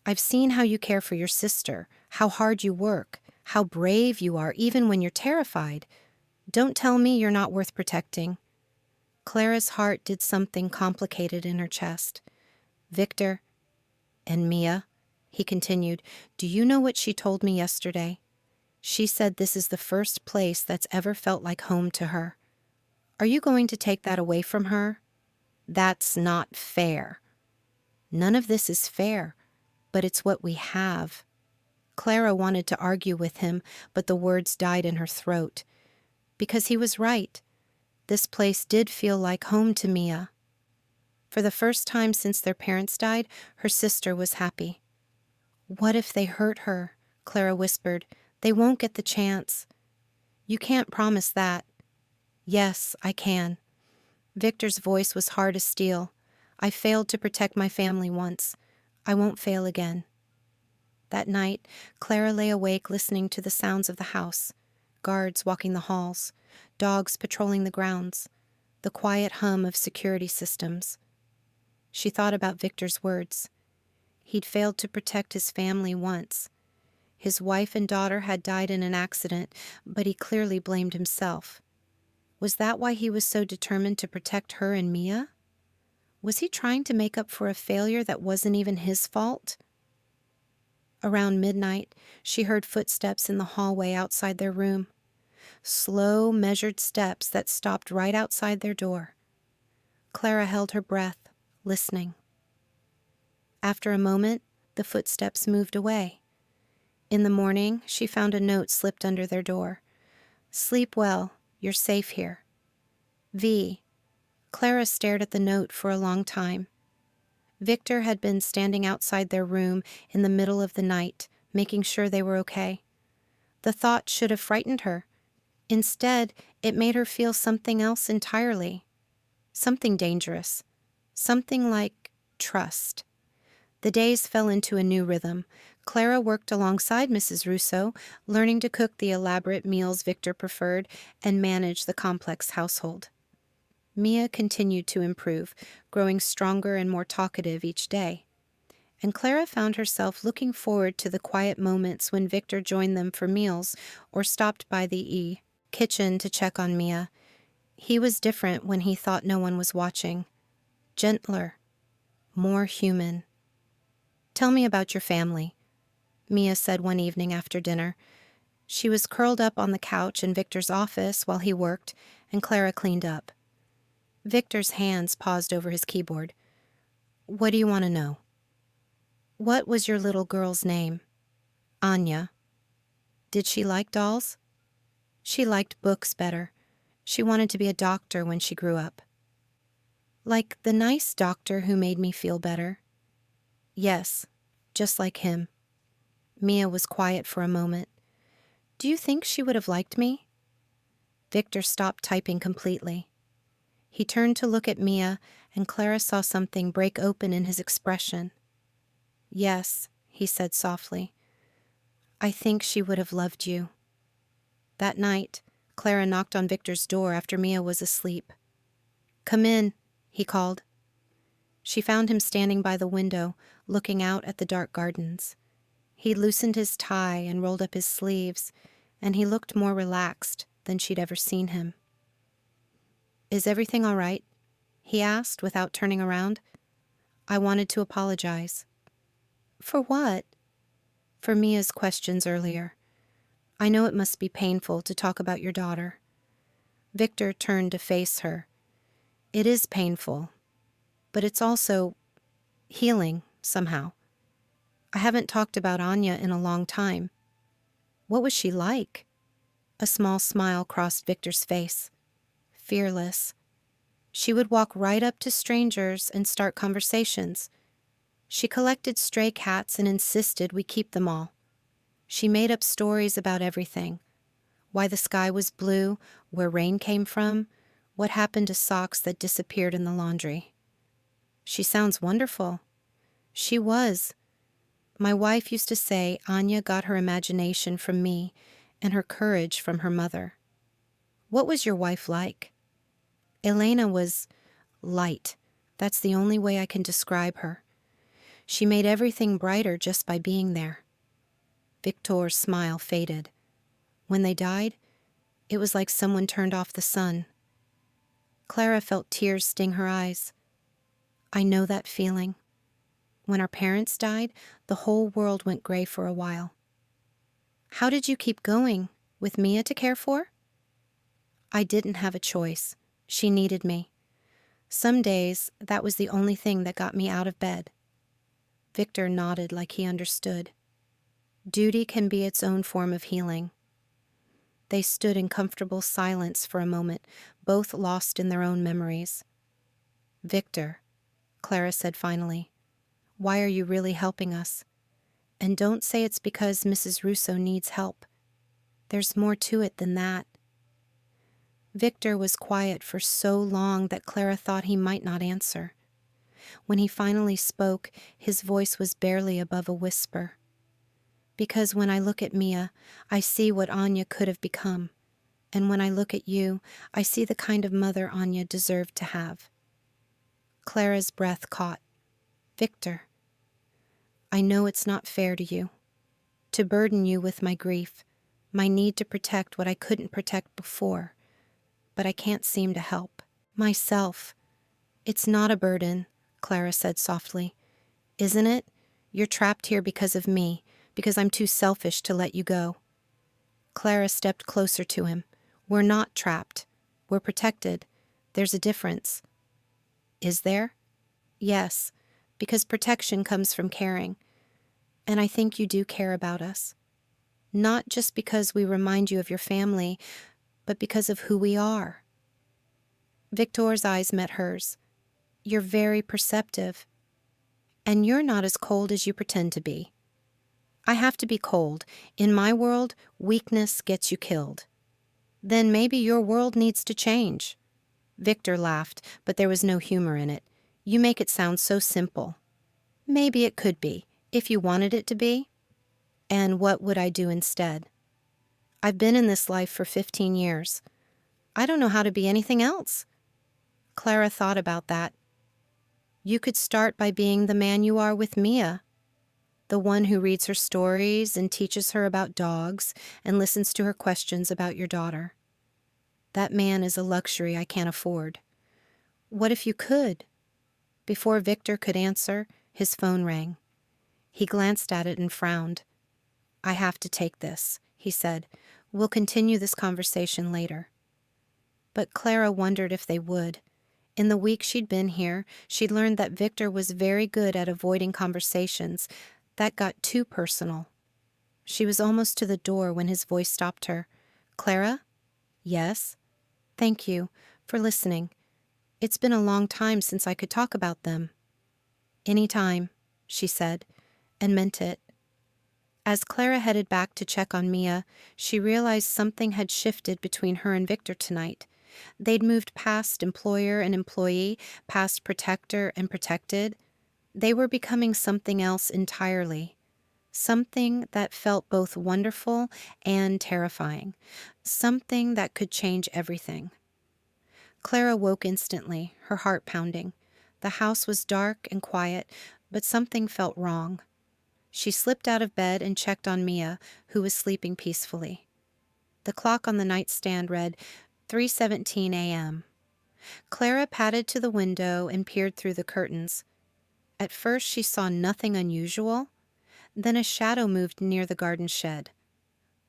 I've seen how you care for your sister, how hard you work, how brave you are even when you're terrified. Don't tell me you're not worth protecting." Clara's heart did something complicated in her chest. "Viktor, and Mia," he continued, "do you know what she told me yesterday? She said this is the first place that's ever felt like home to her. Are you going to take that away from her? That's not fair." "None of this is fair, but it's what we have." Clara wanted to argue with him, but the words died in her throat. Because he was right. This place did feel like home to Mia. For the first time since their parents died, her sister was happy. "What if they hurt her?" Clara whispered. "They won't get the chance." "You can't promise that." "Yes, I can." Viktor's voice was hard as steel. "I failed to protect my family once. I won't fail again." That night, Clara lay awake listening to the sounds of the house. Guards walking the halls, dogs patrolling the grounds, the quiet hum of security systems. She thought about Viktor's words. He'd failed to protect his family once. His wife and daughter had died in an accident, but he clearly blamed himself. Was that why he was so determined to protect her and Mia? Was he trying to make up for a failure that wasn't even his fault? Around midnight, she heard footsteps in the hallway outside their room. Slow, measured steps that stopped right outside their door. Clara held her breath, listening. After a moment, the footsteps moved away. In the morning, she found a note slipped under their door. "Sleep well. You're safe here. V." Clara stared at the note for a long time. Viktor had been standing outside their room in the middle of the night, making sure they were okay. The thought should have frightened her. Instead, it made her feel something else entirely. Something dangerous. Something like trust. The days fell into a new rhythm. Clara worked alongside Mrs. Russo, learning to cook the elaborate meals Viktor preferred and manage the complex household. Mia continued to improve, growing stronger and more talkative each day. And Clara found herself looking forward to the quiet moments when Viktor joined them for meals or stopped by the kitchen to check on Mia. He was different when he thought no one was watching. Gentler. More human. "Tell me about your family," Mia said one evening after dinner. She was curled up on the couch in Viktor's office while he worked, and Clara cleaned up. Viktor's hands paused over his keyboard. "What do you want to know?" "What was your little girl's name?" "Anya." "Did she like dolls?" "She liked books better. She wanted to be a doctor when she grew up." "Like the nice doctor who made me feel better?" "Yes, just like him." Mia was quiet for a moment. "Do you think she would have liked me?" Viktor stopped typing completely. He turned to look at Mia, and Clara saw something break open in his expression. "Yes," he said softly. "I think she would have loved you." That night, Clara knocked on Viktor's door after Mia was asleep. "Come in," he called. She found him standing by the window, looking out at the dark gardens. He loosened his tie and rolled up his sleeves, and he looked more relaxed than she'd ever seen him. "Is everything all right?" he asked without turning around. "I wanted to apologize." For what? For Mia's questions earlier. I know it must be painful to talk about your daughter. Viktor turned to face her. It is painful, but it's also healing, somehow. I haven't talked about Anya in a long time. What was she like? A small smile crossed Viktor's face. Fearless. She would walk right up to strangers and start conversations. She collected stray cats and insisted we keep them all. She made up stories about everything. Why the sky was blue, where rain came from, what happened to socks that disappeared in the laundry. She sounds wonderful. She was. My wife used to say Anya got her imagination from me and her courage from her mother. What was your wife like? Elena was light. That's the only way I can describe her. She made everything brighter just by being there. Viktor's smile faded. When they died, it was like someone turned off the sun. Clara felt tears sting her eyes. I know that feeling. When our parents died, the whole world went gray for a while. How did you keep going? With Mia to care for? I didn't have a choice. She needed me. Some days, that was the only thing that got me out of bed. Viktor nodded like he understood. Duty can be its own form of healing. They stood in comfortable silence for a moment, both lost in their own memories. Viktor, Clara said finally, why are you really helping us? And don't say it's because Mrs. Russo needs help. There's more to it than that. Viktor was quiet for so long that Clara thought he might not answer. When he finally spoke, his voice was barely above a whisper. Because when I look at Mia, I see what Anya could have become. And when I look at you, I see the kind of mother Anya deserved to have. Clara's breath caught. Viktor, I know it's not fair to you. To burden you with my grief, my need to protect what I couldn't protect before. But I can't seem to help. Myself. It's not a burden, Clara said softly. Isn't it? You're trapped here because of me, because I'm too selfish to let you go. Clara stepped closer to him. We're not trapped. We're protected. There's a difference. Is there? Yes, because protection comes from caring. And I think you do care about us. Not just because we remind you of your family, but because of who we are. Viktor's eyes met hers. You're very perceptive. And you're not as cold as you pretend to be. I have to be cold. In my world, weakness gets you killed. Then maybe your world needs to change. Viktor laughed, but there was no humor in it. You make it sound so simple. Maybe it could be, if you wanted it to be. And what would I do instead? I've been in this life for 15 years. I don't know how to be anything else. Clara thought about that. You could start by being the man you are with Mia. The one who reads her stories and teaches her about dogs and listens to her questions about your daughter. That man is a luxury I can't afford. What if you could? Before Viktor could answer, his phone rang. He glanced at it and frowned. I have to take this, he said. We'll continue this conversation later. But Clara wondered if they would. In the week she'd been here, she'd learned that Viktor was very good at avoiding conversations that got too personal. She was almost to the door when his voice stopped her. Clara? Yes? Thank you for listening. It's been a long time since I could talk about them. Any time, she said, and meant it. As Clara headed back to check on Mia, she realized something had shifted between her and Viktor tonight. They'd moved past employer and employee, past protector and protected. They were becoming something else entirely. Something that felt both wonderful and terrifying. Something that could change everything. Clara woke instantly, her heart pounding. The house was dark and quiet, but something felt wrong. She slipped out of bed and checked on Mia, who was sleeping peacefully. The clock on the nightstand read 3:17 a.m. Clara padded to the window and peered through the curtains. At first she saw nothing unusual, Then a shadow moved near the garden shed.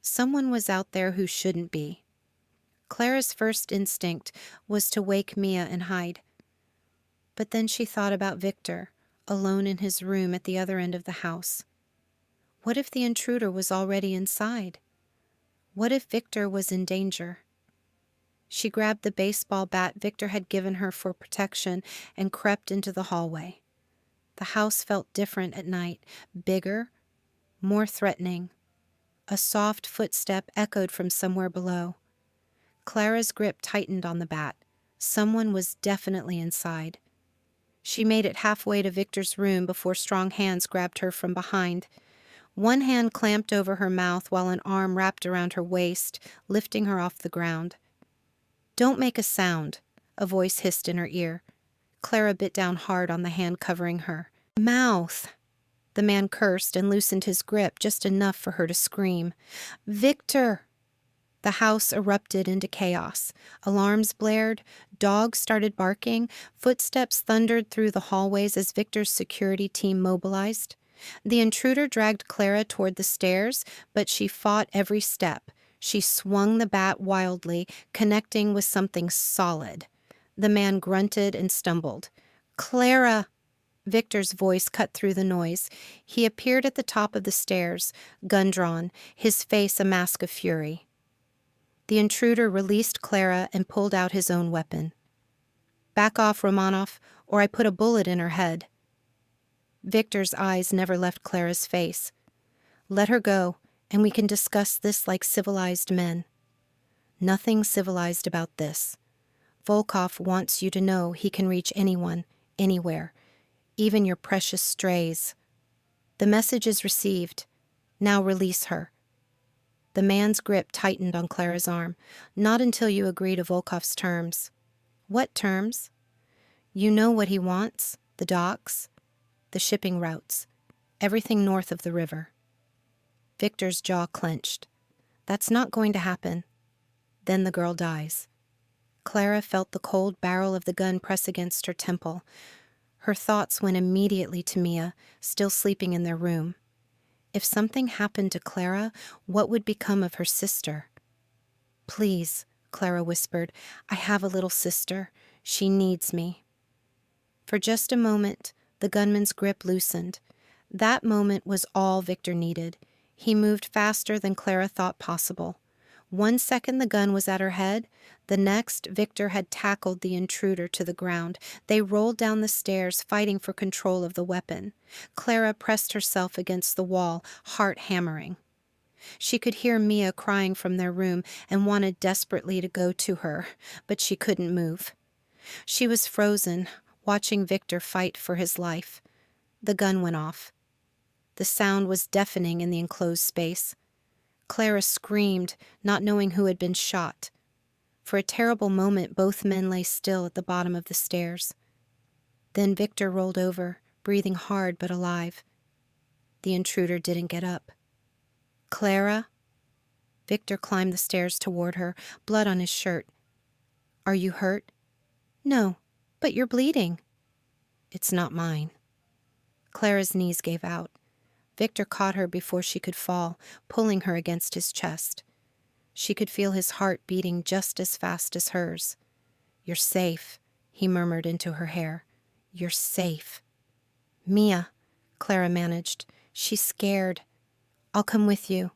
Someone was out there who shouldn't be. Clara's first instinct was to wake Mia and hide. But then she thought about Viktor, alone in his room at the other end of the house. What if the intruder was already inside? What if Viktor was in danger? She grabbed the baseball bat Viktor had given her for protection and crept into the hallway. The house felt different at night, bigger, more threatening. A soft footstep echoed from somewhere below. Clara's grip tightened on the bat. Someone was definitely inside. She made it halfway to Viktor's room before strong hands grabbed her from behind. One hand clamped over her mouth while an arm wrapped around her waist, lifting her off the ground. "Don't make a sound," a voice hissed in her ear. Clara bit down hard on the hand covering her. "Mouth!" The man cursed and loosened his grip just enough for her to scream. "Viktor!" The house erupted into chaos. Alarms blared, dogs started barking, footsteps thundered through the hallways as Viktor's security team mobilized. The intruder dragged Clara toward the stairs, but she fought every step. She swung the bat wildly, connecting with something solid. The man grunted and stumbled. "Clara!" Viktor's voice cut through the noise. He appeared at the top of the stairs, gun drawn, his face a mask of fury. The intruder released Clara and pulled out his own weapon. "Back off, Romanov, or I put a bullet in her head." Viktor's eyes never left Clara's face. "Let her go, and we can discuss this like civilized men." "Nothing civilized about this. Volkov wants you to know he can reach anyone, anywhere, even your precious strays. The message is received. Now release her." The man's grip tightened on Clara's arm. "Not until you agree to Volkov's terms." "What terms?" "You know what he wants. The docks, the shipping routes, everything north of the river." Viktor's jaw clenched. "That's not going to happen. Then the girl dies." Clara felt the cold barrel of the gun press against her temple. Her thoughts went immediately to Mia, still sleeping in their room. If something happened to Clara, what would become of her sister? "Please," Clara whispered, "I have a little sister. She needs me." For just a moment, the gunman's grip loosened. That moment was all Viktor needed. He moved faster than Clara thought possible. 1 second the gun was at her head. The next, Viktor had tackled the intruder to the ground. They rolled down the stairs, fighting for control of the weapon. Clara pressed herself against the wall, heart hammering. She could hear Mia crying from their room and wanted desperately to go to her, but she couldn't move. She was frozen, watching Viktor fight for his life. The gun went off. The sound was deafening in the enclosed space. Clara screamed, not knowing who had been shot. For a terrible moment, both men lay still at the bottom of the stairs. Then Viktor rolled over, breathing hard but alive. The intruder didn't get up. "Clara?" Viktor climbed the stairs toward her, blood on his shirt. "Are you hurt?" "No, but you're bleeding." "It's not mine." Clara's knees gave out. Viktor caught her before she could fall, pulling her against his chest. She could feel his heart beating just as fast as hers. "You're safe," he murmured into her hair. "You're safe." "Mia," Clara managed. "She's scared." "I'll come with you."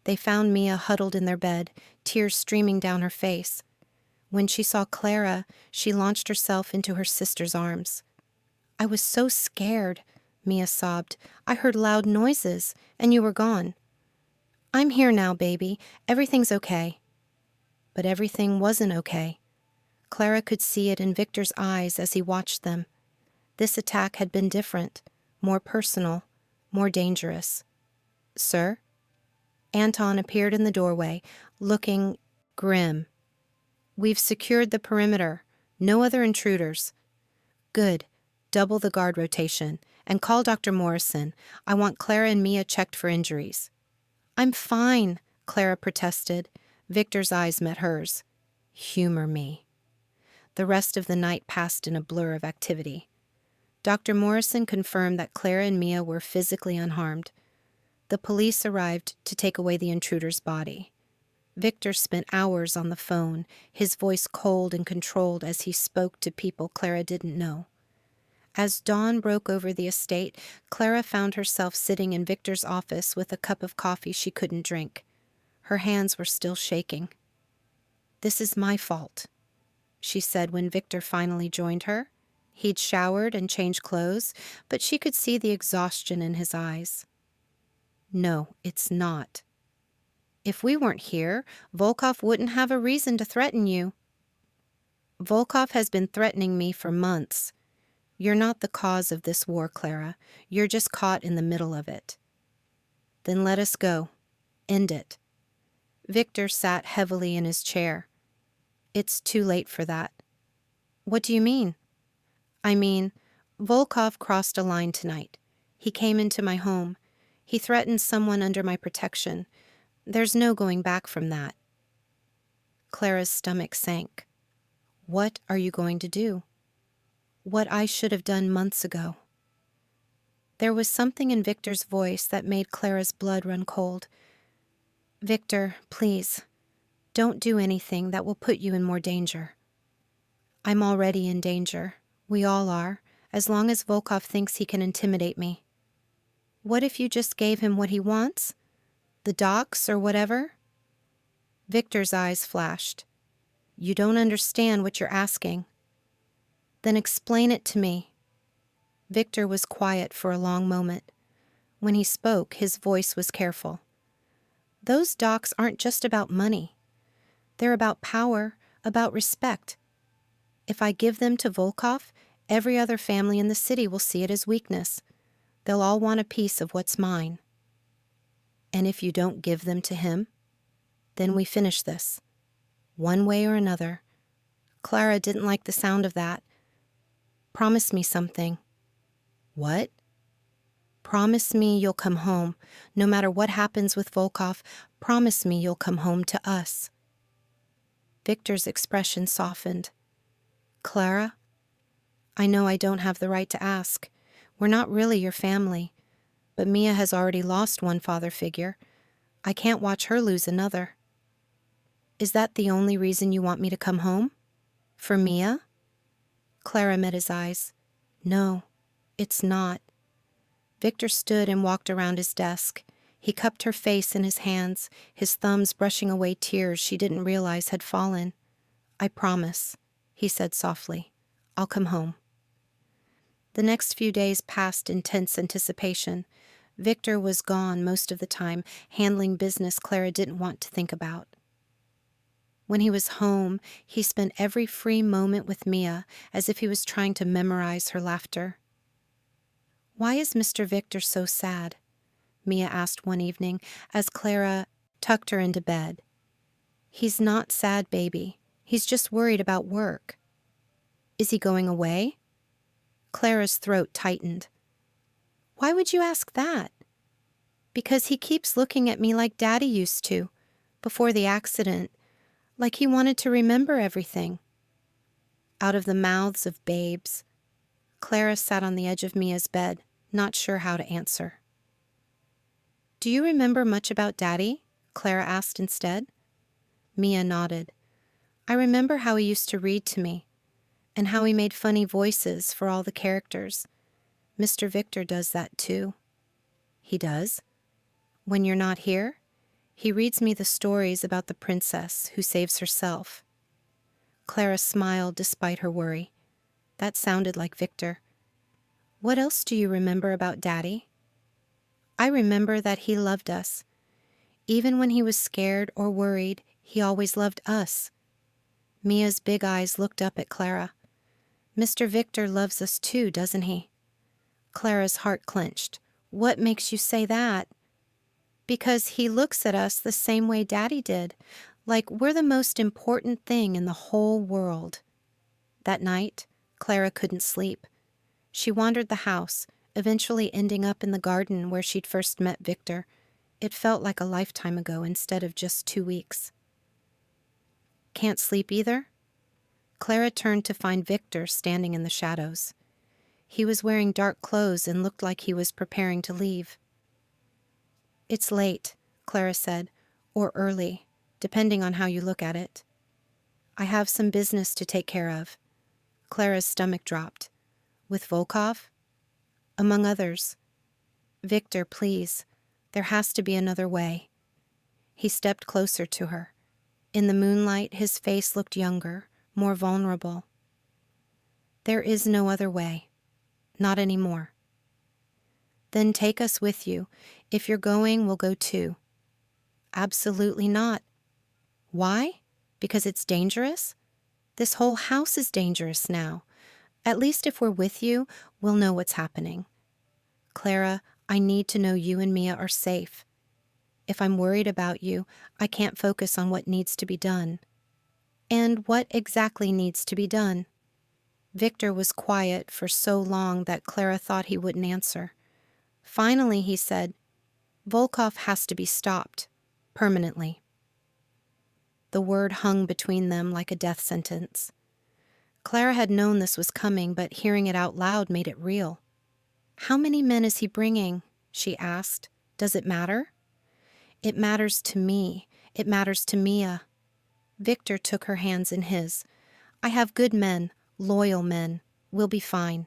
They found Mia huddled in their bed, tears streaming down her face. When she saw Clara, she launched herself into her sister's arms. "I was so scared," Mia sobbed. "I heard loud noises, and you were gone." "I'm here now, baby. Everything's okay." But everything wasn't okay. Clara could see it in Viktor's eyes as he watched them. This attack had been different, more personal, more dangerous. "Sir?" Anton appeared in the doorway, looking grim. "We've secured the perimeter. No other intruders." "Good. Double the guard rotation. And call Dr. Morrison. I want Clara and Mia checked for injuries." "I'm fine," Clara protested. Viktor's eyes met hers. "Humor me." The rest of the night passed in a blur of activity. Dr. Morrison confirmed that Clara and Mia were physically unharmed. The police arrived to take away the intruder's body. Viktor spent hours on the phone, his voice cold and controlled as he spoke to people Clara didn't know. As dawn broke over the estate, Clara found herself sitting in Viktor's office with a cup of coffee she couldn't drink. Her hands were still shaking. "This is my fault," she said when Viktor finally joined her. He'd showered and changed clothes, but she could see the exhaustion in his eyes. "No, it's not. If we weren't here, Volkov wouldn't have a reason to threaten you." "Volkov has been threatening me for months. You're not the cause of this war, Clara. You're just caught in the middle of it." "Then let us go. End it." Viktor sat heavily in his chair. "It's too late for that." "What do you mean?" "I mean, Volkov crossed a line tonight. He came into my home. He threatened someone under my protection. There's no going back from that." Clara's stomach sank. "What are you going to do?" "What I should have done months ago." There was something in Viktor's voice that made Clara's blood run cold. "Viktor, please, don't do anything that will put you in more danger." "I'm already in danger. We all are, as long as Volkov thinks he can intimidate me." "What if you just gave him what he wants? The docks or whatever?" Viktor's eyes flashed. "You don't understand what you're asking." "Then explain it to me." Viktor was quiet for a long moment. When he spoke, his voice was careful. "Those docks aren't just about money. They're about power, about respect. If I give them to Volkov, every other family in the city will see it as weakness. They'll all want a piece of what's mine. And if you don't give them to him, then we finish this. One way or another." Clara didn't like the sound of that. "Promise me something." "What?" "Promise me you'll come home. No matter what happens with Volkov, promise me you'll come home to us." Viktor's expression softened. "Clara, I know I don't have the right to ask. We're not really your family. But Mia has already lost one father figure. I can't watch her lose another." "Is that the only reason you want me to come home? For Mia?" Clara met his eyes. "No, it's not." Viktor stood and walked around his desk. He cupped her face in his hands, his thumbs brushing away tears she didn't realize had fallen. "I promise," he said softly. "I'll come home." The next few days passed in tense anticipation. Viktor was gone most of the time, handling business Clara didn't want to think about. When he was home, he spent every free moment with Mia, as if he was trying to memorize her laughter. "Why is Mr. Viktor so sad?" Mia asked one evening, as Clara tucked her into bed. "He's not sad, baby. He's just worried about work." "Is he going away?" Clara's throat tightened. "Why would you ask that?" "Because he keeps looking at me like Daddy used to, before the accident, like he wanted to remember everything." Out of the mouths of babes, Clara sat on the edge of Mia's bed, not sure how to answer. "Do you remember much about Daddy?" Clara asked instead. Mia nodded. "I remember how he used to read to me, and how he made funny voices for all the characters. Mr. Viktor does that too." "He does? When you're not here? He reads me the stories about the princess who saves herself." Clara smiled despite her worry. That sounded like Viktor. "What else do you remember about Daddy?" "I remember that he loved us. Even when he was scared or worried, he always loved us." Mia's big eyes looked up at Clara. "Mr. Viktor loves us too, doesn't he?" Clara's heart clenched. "What makes you say that?" "Because he looks at us the same way Daddy did, like we're the most important thing in the whole world." That night, Clara couldn't sleep. She wandered the house, eventually ending up in the garden where she'd first met Viktor. It felt like a lifetime ago instead of just 2 weeks. "Can't sleep either?" Clara turned to find Viktor standing in the shadows. He was wearing dark clothes and looked like he was preparing to leave. It's late, Clara said, or early, depending on how you look at it. I have some business to take care of. Clara's stomach dropped. With Volkov? Among others. Viktor, please. There has to be another way. He stepped closer to her. In the moonlight, his face looked younger, more vulnerable. There is no other way. Not anymore. Then take us with you. If you're going, we'll go too. Absolutely not. Why? Because it's dangerous? This whole house is dangerous now. At least if we're with you, we'll know what's happening. Clara, I need to know you and Mia are safe. If I'm worried about you, I can't focus on what needs to be done. And what exactly needs to be done? Viktor was quiet for so long that Clara thought he wouldn't answer. Finally, he said, Volkov has to be stopped. Permanently. The word hung between them like a death sentence. Clara had known this was coming, but hearing it out loud made it real. How many men is he bringing? She asked. Does it matter? It matters to me. It matters to Mia. Viktor took her hands in his. I have good men, loyal men. We'll be fine.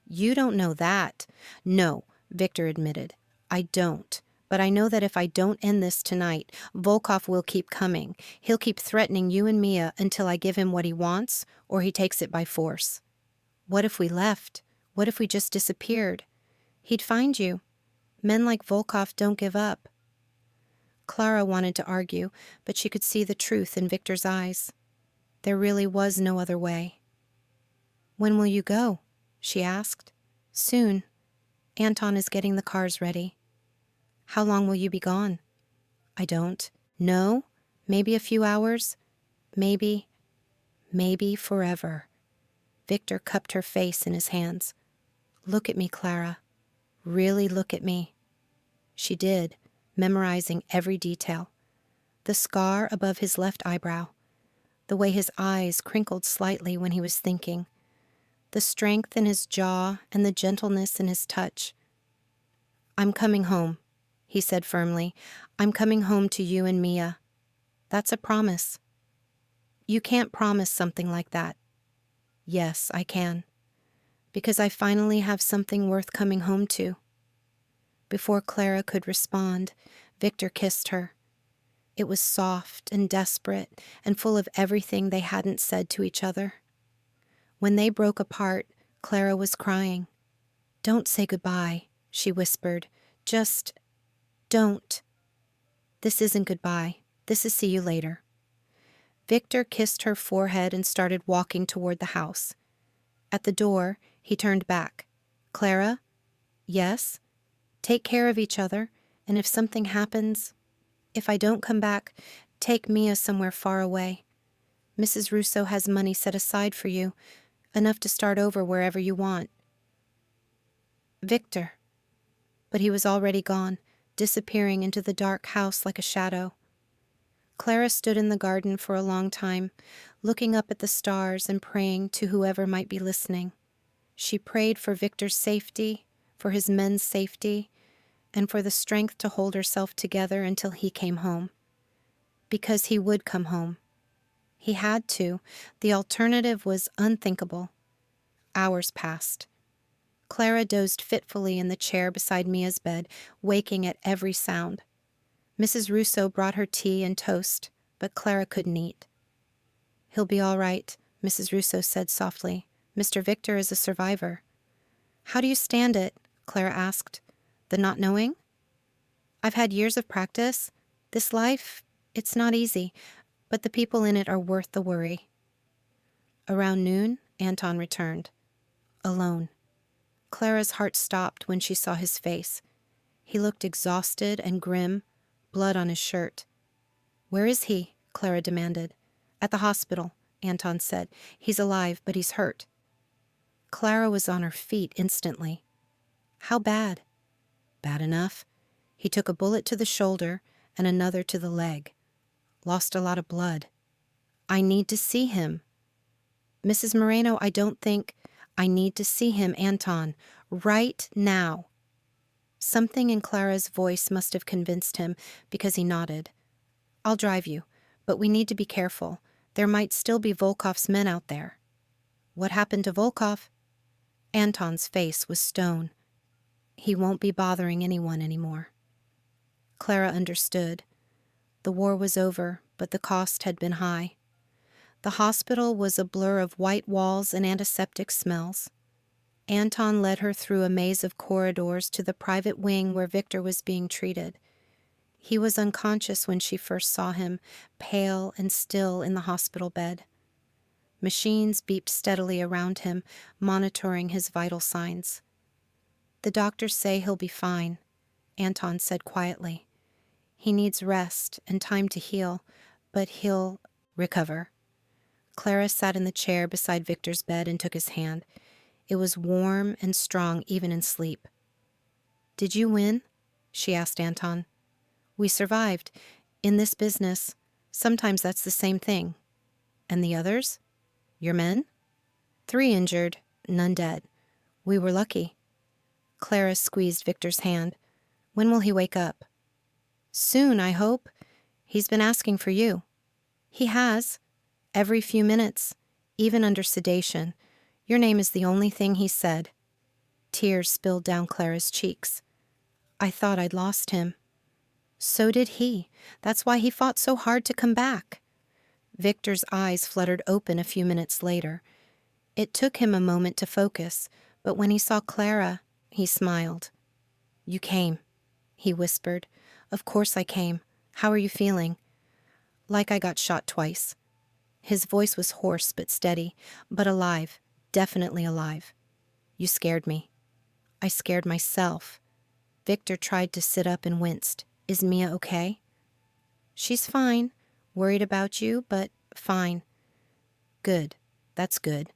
You don't know that. No, Viktor admitted. I don't. But I know that if I don't end this tonight, Volkov will keep coming. He'll keep threatening you and Mia until I give him what he wants or he takes it by force. What if we left? What if we just disappeared? He'd find you. Men like Volkov don't give up. Clara wanted to argue, but she could see the truth in Viktor's eyes. There really was no other way. When will you go? She asked. Soon. Anton is getting the cars ready. How long will you be gone? I don't. No? Maybe a few hours? Maybe forever. Viktor cupped her face in his hands. Look at me, Clara. Really look at me. She did, memorizing every detail. The scar above his left eyebrow. The way his eyes crinkled slightly when he was thinking. The strength in his jaw and the gentleness in his touch. I'm coming home, he said firmly. I'm coming home to you and Mia. That's a promise. You can't promise something like that. Yes, I can. Because I finally have something worth coming home to. Before Clara could respond, Viktor kissed her. It was soft and desperate and full of everything they hadn't said to each other. When they broke apart, Clara was crying. Don't say goodbye, she whispered. Just don't. This isn't goodbye. This is see you later. Viktor kissed her forehead and started walking toward the house. At the door, he turned back. Clara? Yes? Take care of each other, and if something happens, if I don't come back, take Mia somewhere far away. Mrs. Russo has money set aside for you, enough to start over wherever you want. Viktor. But he was already gone, disappearing into the dark house like a shadow. Clara stood in the garden for a long time, looking up at the stars and praying to whoever might be listening. She prayed for Viktor's safety, for his men's safety, and for the strength to hold herself together until he came home. Because he would come home. He had to. The alternative was unthinkable. Hours passed. Clara dozed fitfully in the chair beside Mia's bed, waking at every sound. Mrs. Russo brought her tea and toast, but Clara couldn't eat. He'll be all right, Mrs. Russo said softly. Mr. Viktor is a survivor. How do you stand it? Clara asked. The not knowing? I've had years of practice. This life, it's not easy, but the people in it are worth the worry. Around noon, Anton returned. Alone. Clara's heart stopped when she saw his face. He looked exhausted and grim, blood on his shirt. Where is he? Clara demanded. At the hospital, Anton said. He's alive, but he's hurt. Clara was on her feet instantly. How bad? Bad enough. He took a bullet to the shoulder and another to the leg. Lost a lot of blood. I need to see him. Mrs. Moreno, I don't think... I need to see him, Anton. Right now. Something in Clara's voice must have convinced him, because he nodded. "I'll drive you, but we need to be careful. There might still be Volkov's men out there." "What happened to Volkov?" Anton's face was stone. "He won't be bothering anyone anymore." Clara understood. The war was over, but the cost had been high. The hospital was a blur of white walls and antiseptic smells. Anton led her through a maze of corridors to the private wing where Viktor was being treated. He was unconscious when she first saw him, pale and still in the hospital bed. Machines beeped steadily around him, monitoring his vital signs. "The doctors say he'll be fine," Anton said quietly. "He needs rest and time to heal, but he'll recover." Clara sat in the chair beside Viktor's bed and took his hand. It was warm and strong even in sleep. "Did you win?" she asked Anton. "We survived. In this business, sometimes that's the same thing." "And the others? Your men?" "3 injured, none dead. We were lucky." Clara squeezed Viktor's hand. "When will he wake up?" "Soon, I hope. He's been asking for you." "He has. Every few minutes, even under sedation. Your name is the only thing he said." Tears spilled down Clara's cheeks. "I thought I'd lost him." "So did he. That's why he fought so hard to come back." Viktor's eyes fluttered open a few minutes later. It took him a moment to focus, but when he saw Clara, he smiled. "You came," he whispered. "Of course I came. How are you feeling?" "Like I got shot twice." His voice was hoarse but steady, but alive, definitely alive. "You scared me." "I scared myself." Viktor tried to sit up and winced. "Is Mia okay?" "She's fine. Worried about you, but fine." "Good. That's good."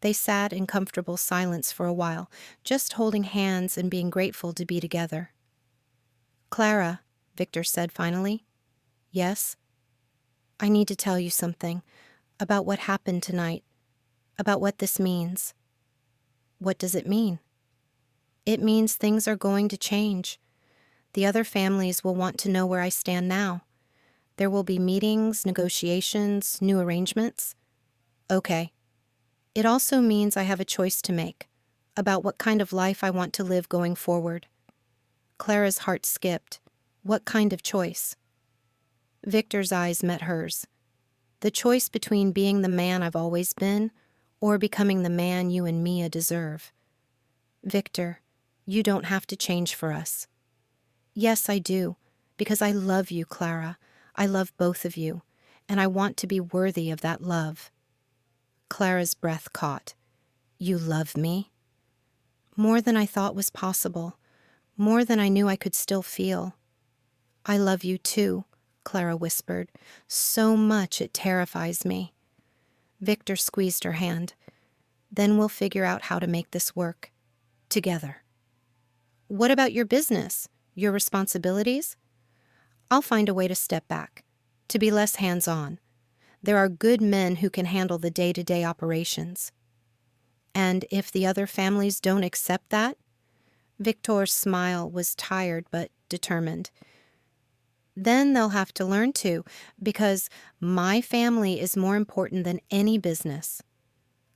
They sat in comfortable silence for a while, just holding hands and being grateful to be together. "Clara," Viktor said finally. "Yes?" "I need to tell you something about what happened tonight, about what this means." "What does it mean?" "It means things are going to change. The other families will want to know where I stand now. There will be meetings, negotiations, new arrangements." "Okay." "It also means I have a choice to make about what kind of life I want to live going forward." Clara's heart skipped. "What kind of choice?" Viktor's eyes met hers. "The choice between being the man I've always been or becoming the man you and Mia deserve." "Viktor, you don't have to change for us." "Yes, I do, because I love you, Clara. I love both of you, and I want to be worthy of that love." Clara's breath caught. "You love me?" "More than I thought was possible, more than I knew I could still feel." "I love you too," Clara whispered. "So much it terrifies me." Viktor squeezed her hand. "Then we'll figure out how to make this work. Together." "What about your business? Your responsibilities?" "I'll find a way to step back, to be less hands-on. There are good men who can handle the day-to-day operations." "And if the other families don't accept that?" Viktor's smile was tired but determined. "Then they'll have to learn to, because my family is more important than any business."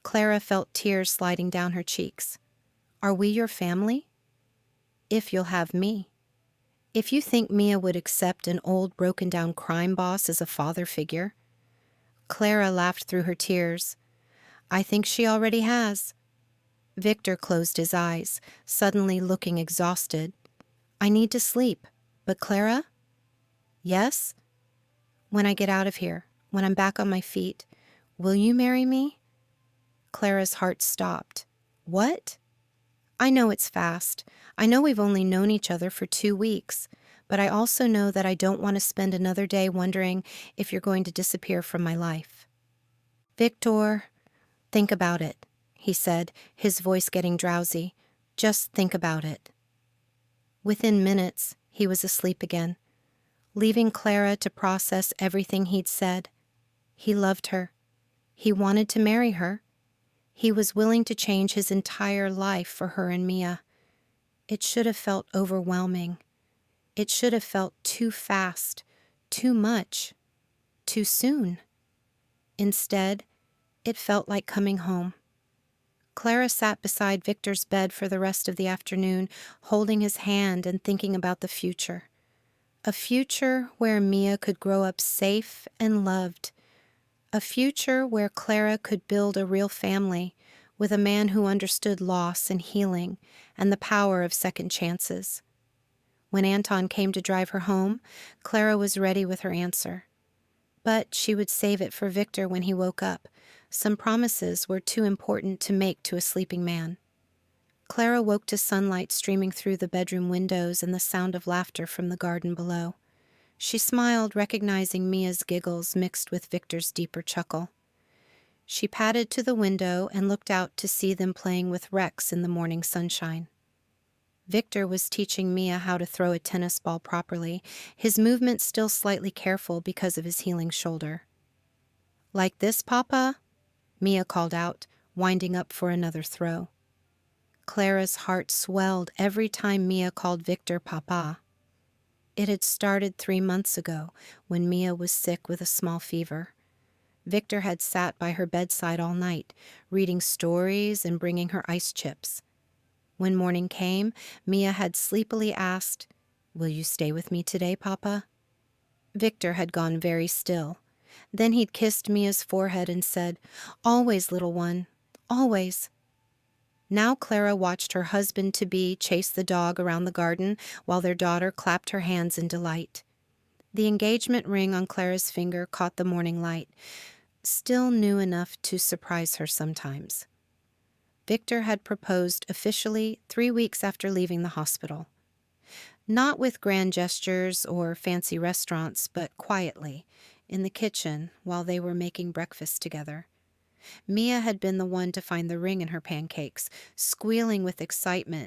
Clara felt tears sliding down her cheeks. "Are we your family?" "If you'll have me. If you think Mia would accept an old broken-down crime boss as a father figure." Clara laughed through her tears. "I think she already has." Viktor closed his eyes, suddenly looking exhausted. "I need to sleep. But Clara?" "Yes?" "When I get out of here, when I'm back on my feet, will you marry me?" Clara's heart stopped. "What?" "I know it's fast. I know we've only known each other for 2 weeks. But I also know that I don't want to spend another day wondering if you're going to disappear from my life." "Viktor, think about it," he said, his voice getting drowsy. "Just think about it." Within minutes, he was asleep again, leaving Clara to process everything he'd said. He loved her. He wanted to marry her. He was willing to change his entire life for her and Mia. It should have felt overwhelming. It should have felt too fast, too much, too soon. Instead, it felt like coming home. Clara sat beside Viktor's bed for the rest of the afternoon, holding his hand and thinking about the future. A future where Mia could grow up safe and loved. A future where Clara could build a real family with a man who understood loss and healing and the power of second chances. When Anton came to drive her home, Clara was ready with her answer. But she would save it for Viktor when he woke up. Some promises were too important to make to a sleeping man. Clara woke to sunlight streaming through the bedroom windows and the sound of laughter from the garden below. She smiled, recognizing Mia's giggles mixed with Viktor's deeper chuckle. She padded to the window and looked out to see them playing with Rex in the morning sunshine. Viktor was teaching Mia how to throw a tennis ball properly, his movements still slightly careful because of his healing shoulder. "Like this, Papa?" Mia called out, winding up for another throw. Clara's heart swelled every time Mia called Viktor Papa. It had started 3 months ago, when Mia was sick with a small fever. Viktor had sat by her bedside all night, reading stories and bringing her ice chips. When morning came, Mia had sleepily asked, "Will you stay with me today, Papa?" Viktor had gone very still. Then he'd kissed Mia's forehead and said, "Always, little one, always." Now Clara watched her husband-to-be chase the dog around the garden while their daughter clapped her hands in delight. The engagement ring on Clara's finger caught the morning light, still new enough to surprise her sometimes. Viktor had proposed officially 3 weeks after leaving the hospital. Not with grand gestures or fancy restaurants, but quietly, in the kitchen while they were making breakfast together. Mia had been the one to find the ring in her pancakes, squealing with excitement